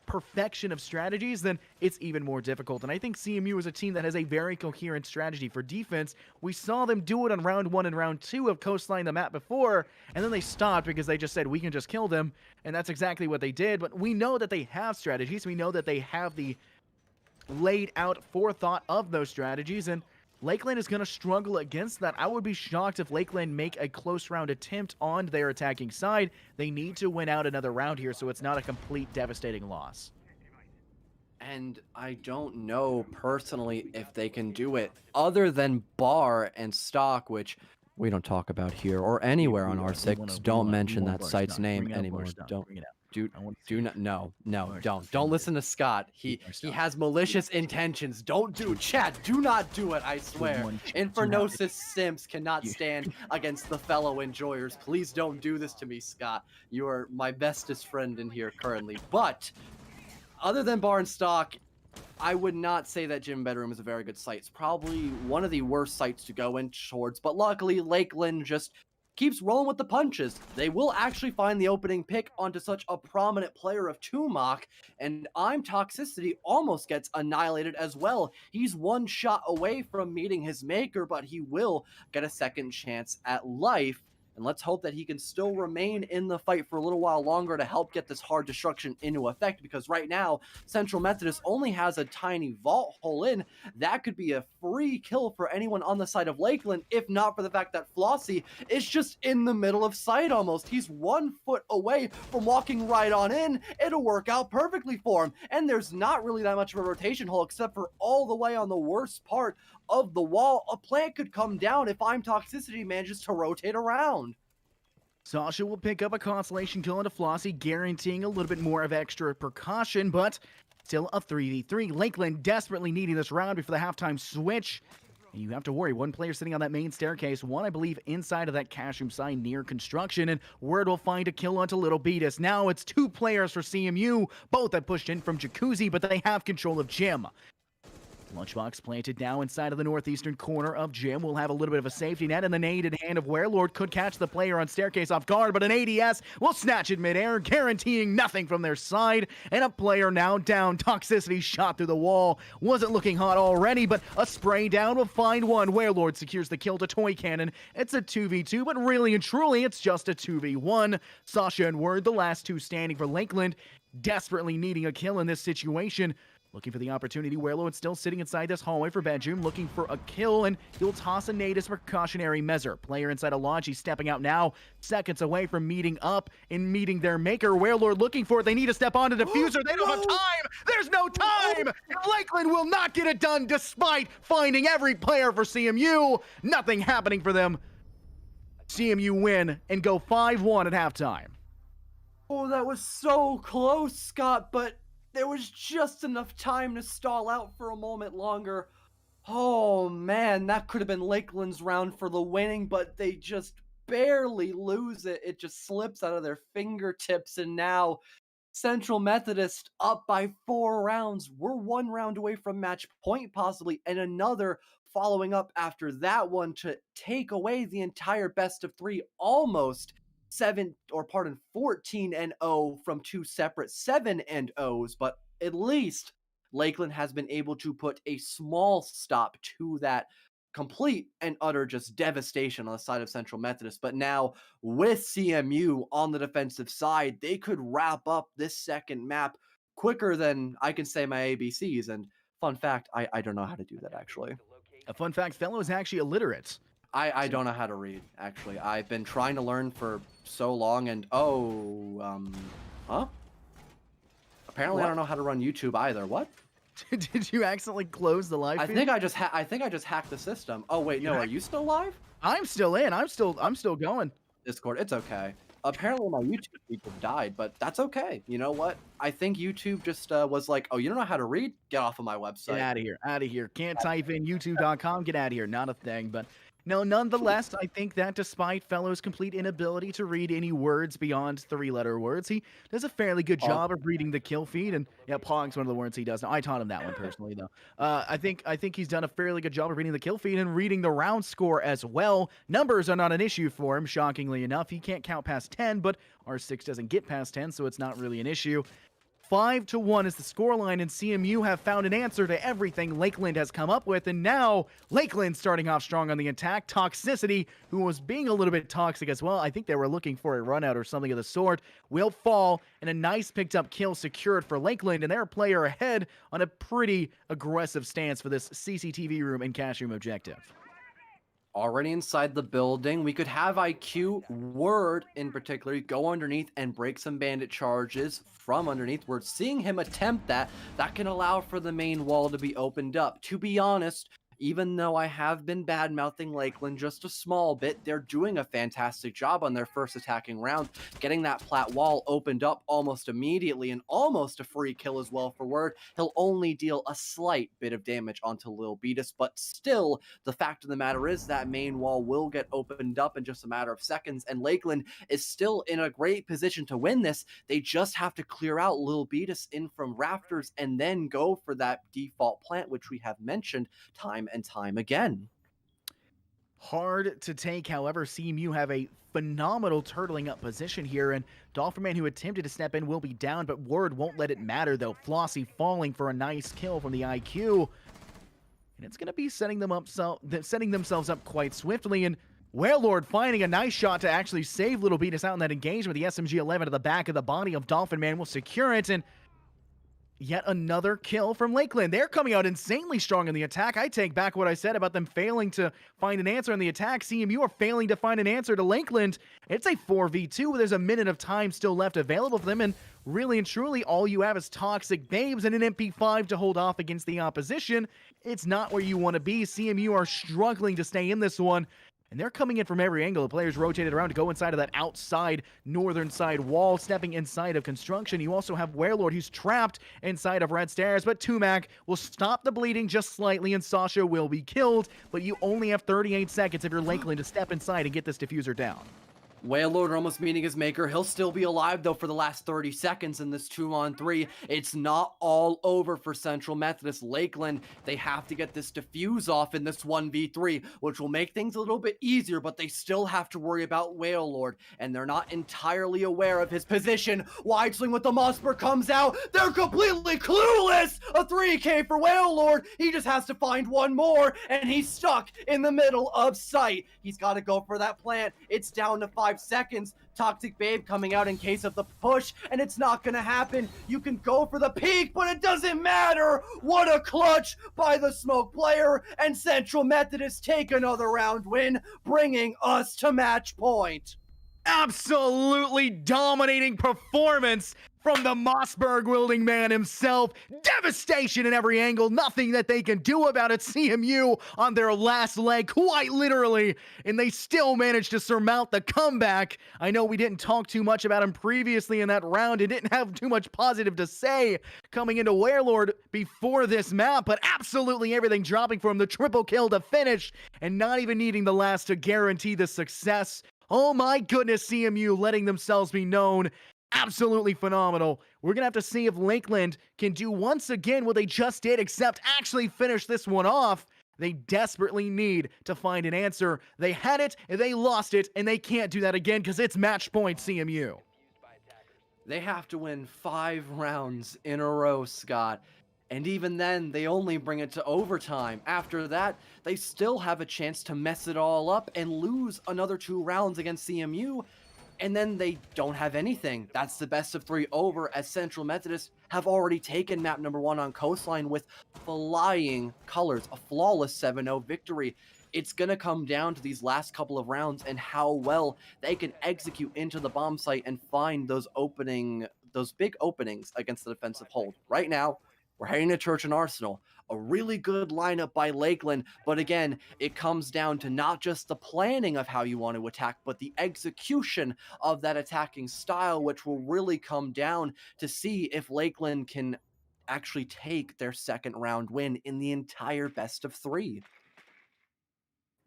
perfection of strategies, then it's even more difficult. And I think CMU is a team that has a very coherent strategy for defense. We saw them do it on round 1 and round 2 of Coastline the map before, and then they stopped because they just said we can just kill them, and that's exactly what they did. But we know that they have strategies. We know that they have the laid out forethought of those strategies, and Lakeland is going to struggle against that. I would be shocked if Lakeland make a close round attempt on their attacking side. They need to win out another round here so it's not a complete devastating loss. And I don't know personally if they can do it other than Bar and Stock, which we don't talk about here or anywhere on R6. Don't mention that site's name anymore. Don't. Do not. No, don't listen to Scott. He has malicious intentions. Don't do Chat. Do not do it. I swear. Infernosis Sims cannot stand against the fellow enjoyers. Please don't do this to me, Scott. You are my bestest friend in here currently. But other than Bar and Stock, I would not say that Gym Bedroom is a very good site. It's probably one of the worst sites to go in towards. But luckily, Lakeland just keeps rolling with the punches. They will actually find the opening pick onto such a prominent player of Tumac, and I'm Toxicity almost gets annihilated as well. He's one shot away from meeting his maker, but he will get a second chance at life. And let's hope that he can still remain in the fight for a little while longer to help get this hard destruction into effect, because right now, Central Methodist only has a tiny vault hole in. That could be a free kill for anyone on the side of Lakeland, if not for the fact that Flossie is just in the middle of sight almost. He's 1 foot away from walking right on in. It'll work out perfectly for him. And there's not really that much of a rotation hole except for all the way on the worst part of the wall. A plant could come down if I'm Toxicity manages to rotate around. Sasha will pick up a consolation kill into Flossie, guaranteeing a little bit more of extra precaution, but still a 3v3. Lakeland desperately needing this round before the halftime switch. And you have to worry, one player sitting on that main staircase, one, I believe, inside of that cash room sign near construction, and Word will find a kill onto Little Beatus. Now it's 2 players for CMU, both that pushed in from Jacuzzi, but they have control of Gym. Lunchbox planted now inside of the northeastern corner of Gym. Will have a little bit of a safety net, and the nade in hand of Werelord could catch the player on staircase off guard, but an ADS will snatch it midair, guaranteeing nothing from their side. And a player now down. Toxicity shot through the wall. Wasn't looking hot already, but a spray down will find one. Werelord secures the kill to Toy Cannon. It's a 2v2, but really and truly, it's just a 2v1. Sasha and Word, the last two standing for Lakeland, desperately needing a kill in this situation. Looking for the opportunity. Werelord still sitting inside this hallway for Bedroom, looking for a kill, and he'll toss a nade as a precautionary measure. Player inside a launch, he's stepping out now, seconds away from meeting up and meeting their maker. Werelord looking for it. They need to step onto the diffuser. They don't have time. There's no time. And Lakeland will not get it done despite finding every player for CMU. Nothing happening for them. CMU win and go 5-1 at halftime. Oh, that was so close, Scott, but there was just enough time to stall out for a moment longer. Oh man, that could have been Lakeland's round for the winning, but they just barely lose it. It just slips out of their fingertips, and now Central Methodist up by 4 rounds. We're 1 round away from match point possibly, and another following up after that one to take away the entire best of 3, almost 14-0 from 2 separate 7-0s, but at least Lakeland has been able to put a small stop to that complete and utter just devastation on the side of Central Methodist. But now with CMU on the defensive side, they could wrap up this second map quicker than I can say my ABCs. And fun fact, I don't know how to do that actually. A fun fact, fellow is actually illiterate. I don't know how to read, actually. I've been trying to learn for so long, and huh? Apparently, What? I don't know how to run YouTube either. What? Did you accidentally close the live feed? I think I just hacked the system. Oh wait, no, are you still live? I'm still in. I'm still going. Discord, it's okay. Apparently my YouTube feed just died, but that's okay. You know what? I think YouTube just was like, oh, you don't know how to read? Get off of my website. Get out of here. Out of here. Can't type in youtube.com. Get out of here. Not a thing. But no, nonetheless, I think that despite Fellow's complete inability to read any words beyond 3-letter words, he does a fairly good job of reading the kill feed. And yeah, Pong's one of the words he does. Now, I taught him that one personally, though. I think he's done a fairly good job of reading the kill feed and reading the round score as well. Numbers are not an issue for him, shockingly enough. He can't count past 10, but R6 doesn't get past 10, so it's not really an issue. 5-1 is the scoreline, and CMU have found an answer to everything Lakeland has come up with, and now Lakeland starting off strong on the attack. Toxicity, who was being a little bit toxic as well, I think they were looking for a run out or something of the sort, will fall, and a nice picked up kill secured for Lakeland, and their player ahead on a pretty aggressive stance for this CCTV room and cash room objective. Already inside the building, we could have IQ Word in particular go underneath and break some bandit charges from underneath. We're seeing him attempt that. That can allow for the main wall to be opened up. To be honest, even though I have been bad-mouthing Lakeland just a small bit, they're doing a fantastic job on their first attacking round, getting that plat wall opened up almost immediately, and almost a free kill as well for Word. He'll only deal a slight bit of damage onto Lil Beatus, but still, the fact of the matter is that main wall will get opened up in just a matter of seconds, and Lakeland is still in a great position to win this. They just have to clear out Lil Beatus in from rafters and then go for that default plant, which we have mentioned time and time again. Hard to take, however, CMU have a phenomenal turtling up position here, and Dolphinman, who attempted to step in, will be down, but Word won't let it matter, though. Flossie falling for a nice kill from the IQ, and it's going to be setting themselves up quite swiftly, and Whalelord finding a nice shot to actually save Little Beatus out in that engagement. The SMG-11 to the back of the body of Dolphinman will secure it, and yet another kill from Lakeland. They're coming out insanely strong in the attack. I take back what I said about them failing to find an answer in the attack. CMU are failing to find an answer to Lakeland. It's a 4v2. There's a minute of time still left available for them, and really and truly, all you have is Toxic Babes and an MP5 to hold off against the opposition. It's not where you want to be. CMU are struggling to stay in this one, and they're coming in from every angle. The players rotated around to go inside of that outside northern side wall, stepping inside of construction. You also have Warelord, who's trapped inside of red stairs, but Tumac will stop the bleeding just slightly, and Sasha will be killed, but you only have 38 seconds if you're Lakeland to step inside and get this diffuser down. Whalelord almost meeting his maker. He'll still be alive, though, for the last 30 seconds in this 2-on-3. It's not all over for Central Methodist. Lakeland, they have to get this defuse off in this 1v3, which will make things a little bit easier, but they still have to worry about Whalelord, and they're not entirely aware of his position. Wide swing with the Mossberg comes out. They're completely clueless! A 3K for Whalelord. He just has to find one more, and he's stuck in the middle of sight. He's got to go for that plant. It's down to 5 seconds. Toxic Babe coming out in case of the push, and it's not gonna happen. You can go for the peak, but it doesn't matter. What a clutch by the Smoke player, and Central Methodist take another round win, bringing us to match point. Absolutely dominating performance from the Mossberg-wielding man himself. Devastation in every angle. Nothing that they can do about it. CMU on their last leg, quite literally, and they still managed to surmount the comeback. I know we didn't talk too much about him previously in that round and didn't have too much positive to say coming into Warelord before this map, but absolutely everything dropping for him. The triple kill to finish and not even needing the last to guarantee the success. Oh my goodness, CMU letting themselves be known absolutely phenomenal. We're going to have to see if Lakeland can do once again what they just did, except actually finish this one off. They desperately need to find an answer. They had it, and they lost it, and they can't do that again because it's match point CMU. They have to win 5 rounds in a row, Scott. And even then, they only bring it to overtime. After that, they still have a chance to mess it all up and lose another 2 rounds against CMU. And then they don't have anything. That's the best of 3 over, as Central Methodist have already taken map number 1 on Coastline with flying colors, a flawless 7-0 victory. It's going to come down to these last couple of rounds and how well they can execute into the bomb site and find those big openings against the defensive hold. Right now, we're heading to Church and Arsenal. A really good lineup by Lakeland, but again, it comes down to not just the planning of how you want to attack, but the execution of that attacking style, which will really come down to see if Lakeland can actually take their second round win in the entire best of 3.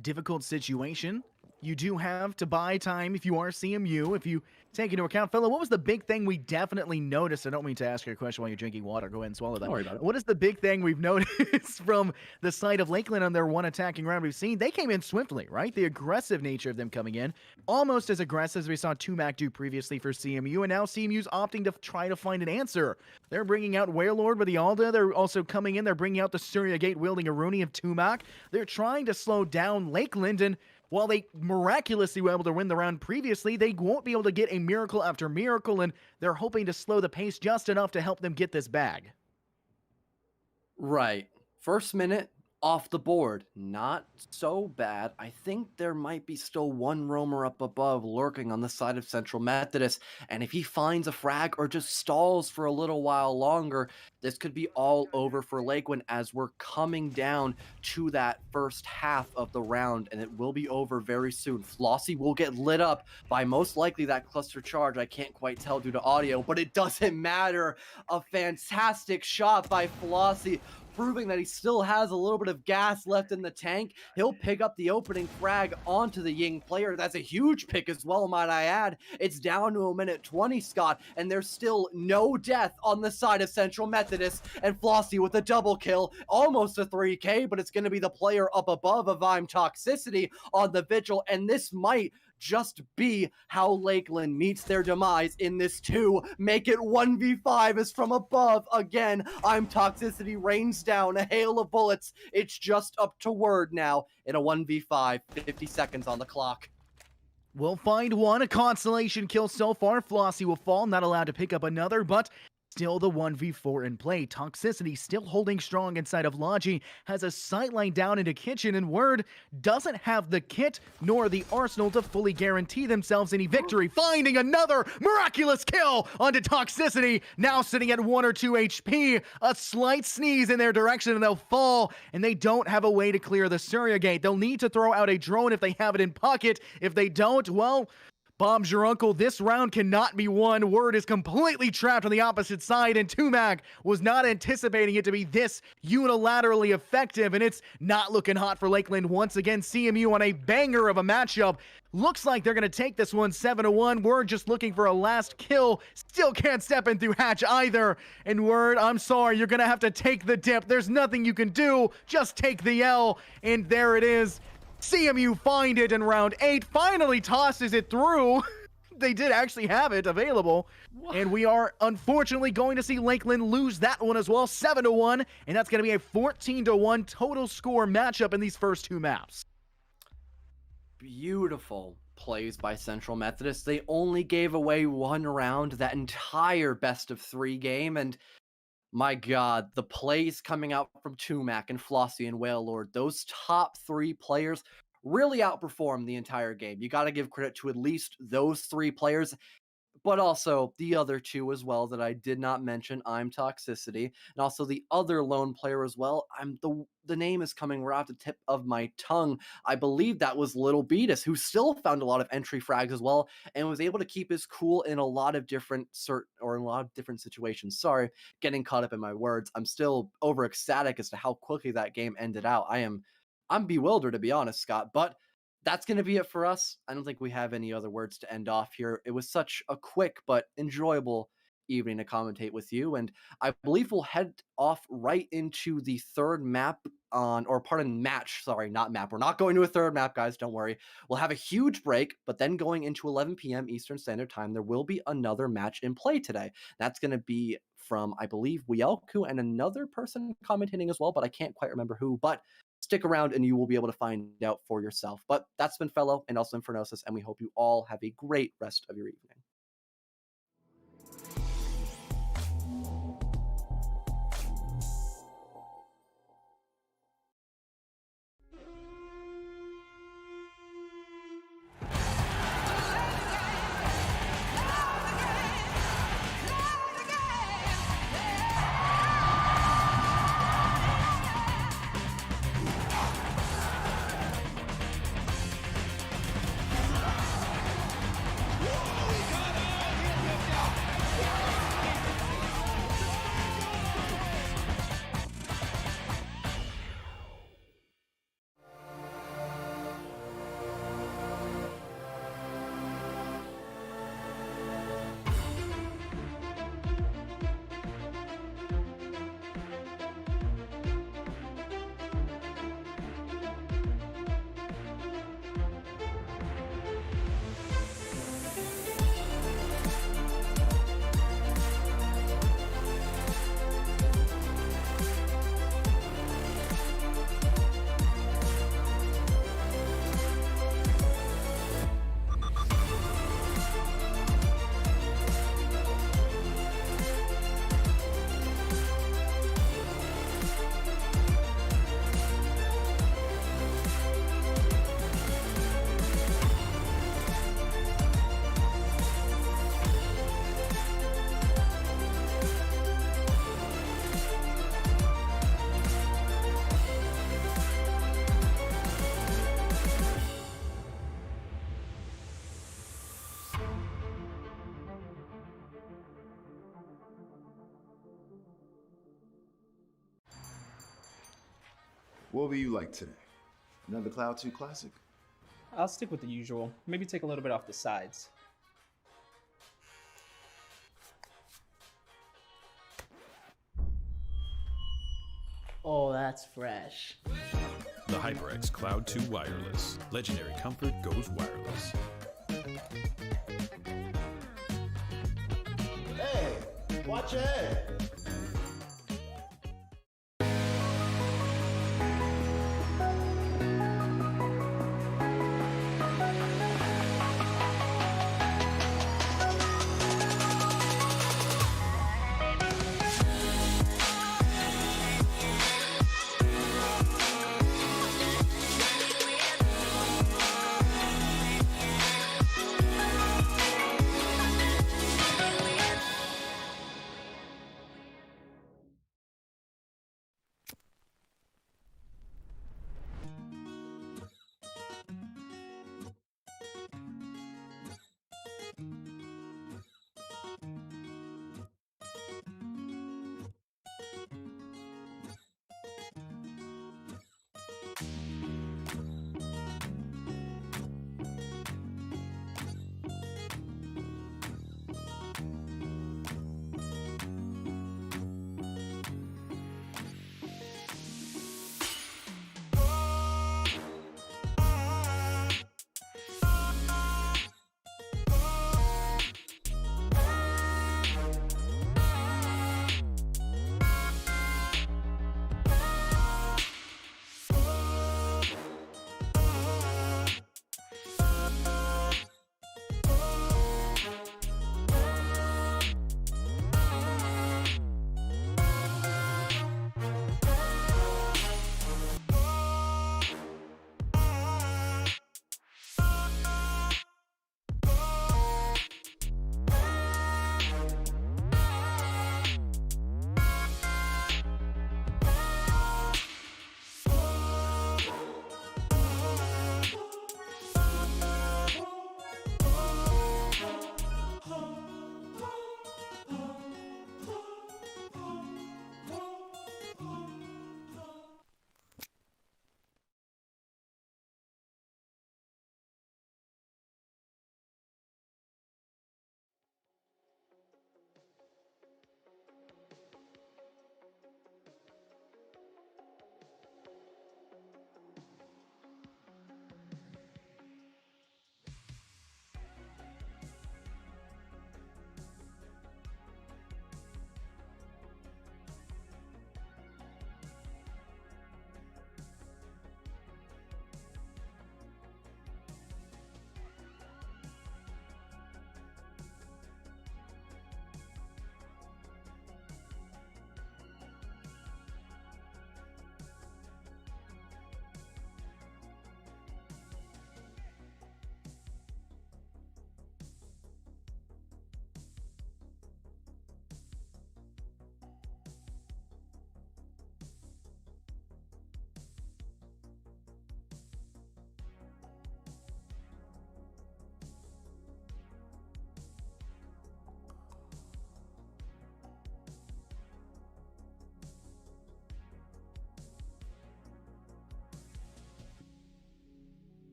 Difficult situation. You do have to buy time if you are CMU, if you take into account. Philo, what was the big thing we definitely noticed? I don't mean to ask you a question while you're drinking water. Go ahead and swallow that. Don't worry about it. What is the big thing we've noticed from the side of Lakeland on their one attacking round we've seen? They came in swiftly, right? The aggressive nature of them coming in, almost as aggressive as we saw Tumac do previously for CMU, and now CMU's opting to try to find an answer. They're bringing out Warlord with the Alda. They're also coming in. They're bringing out the Surya Gate wielding Aruni of Tumac. They're trying to slow down Lakeland, and while they miraculously were able to win the round previously, they won't be able to get a miracle after miracle, and they're hoping to slow the pace just enough to help them get this bag. Right. First minute, off the board. Not so bad. I think there might be still one roamer up above lurking on the side of Central Methodist, and if he finds a frag or just stalls for a little while longer, this could be all over for Lakeland as we're coming down to that first half of the round, and it will be over very soon. Flossie will get lit up by most likely that cluster charge. I can't quite tell due to audio, but it doesn't matter. A fantastic shot by Flossie, proving that he still has a little bit of gas left in the tank. He'll pick up the opening frag onto the Ying player. That's a huge pick as well, might I add. It's down to a minute 20, Scott, and there's still no death on the side of Central Methodist, and Flossie with a double kill, almost a 3K, but it's going to be the player up above of I'm Toxicity on the Vigil, and this might just be how Lakeland meets their demise in this 2. Make it 1v5 as from above again. I'm Toxicity rains down a hail of bullets. It's just up to word now in a 1v5. 50 seconds on the clock. We'll find one. A consolation kill so far. Flossie will fall, not allowed to pick up another, but still the 1v4 in play. Toxicity still holding strong inside of Logi, has a sightline down into Kitchen, and Word doesn't have the kit nor the arsenal to fully guarantee themselves any victory. Finding another miraculous kill onto Toxicity, now sitting at 1 or 2 HP. A slight sneeze in their direction and they'll fall, and they don't have a way to clear the Surya Gate. They'll need to throw out a drone if they have it in pocket. If they don't, well, Bob's your uncle. This round cannot be won. Word is completely trapped on the opposite side, and Tumac was not anticipating it to be this unilaterally effective, and it's not looking hot for Lakeland once again. CMU on a banger of a matchup. Looks like they're going to take this one 7-1. Word just looking for a last kill. Still can't step in through hatch either. And Word, I'm sorry, you're going to have to take the dip. There's nothing you can do. Just take the L, and there it is. CMU find it in round 8, finally tosses it through. They did actually have it available. What? And we are unfortunately going to see Lakeland lose that one as well, 7-1, and that's going to be a 14-1 total score matchup in these first 2 maps. Beautiful plays by Central Methodist. They only gave away 1 round that entire best of 3 game, and my God, the plays coming out from Tumac and Flossie and Warlord, those top 3 players really outperformed the entire game. You got to give credit to at least those 3 players, but also the other 2 as well that I did not mention. I'm Toxicity, and also the other lone player as well. The name is coming right off the tip of my tongue. I believe that was Little Beatus, who still found a lot of entry frags as well, and was able to keep his cool in a lot of different situations. Sorry, getting caught up in my words. I'm still over ecstatic as to how quickly that game ended out. I'm bewildered, to be honest, Scott, but that's going to be it for us. I don't think we have any other words to end off here. It was such a quick but enjoyable evening to commentate with you, and I believe we'll head off right into the third map match. Sorry, not map. We're not going to a third map, guys. Don't worry. We'll have a huge break, but then going into 11 p.m. Eastern Standard Time, there will be another match in play today. That's going to be from, I believe, Wielku and another person commentating as well, but I can't quite remember who. But stick around and you will be able to find out for yourself. But that's been Fellow and also Infernosis, and we hope you all have a great rest of your evening. What will you like today? Another Cloud 2 classic? I'll stick with the usual. Maybe take a little bit off the sides. Oh, that's fresh. The HyperX Cloud 2 Wireless. Legendary comfort goes wireless. Hey, watch your head.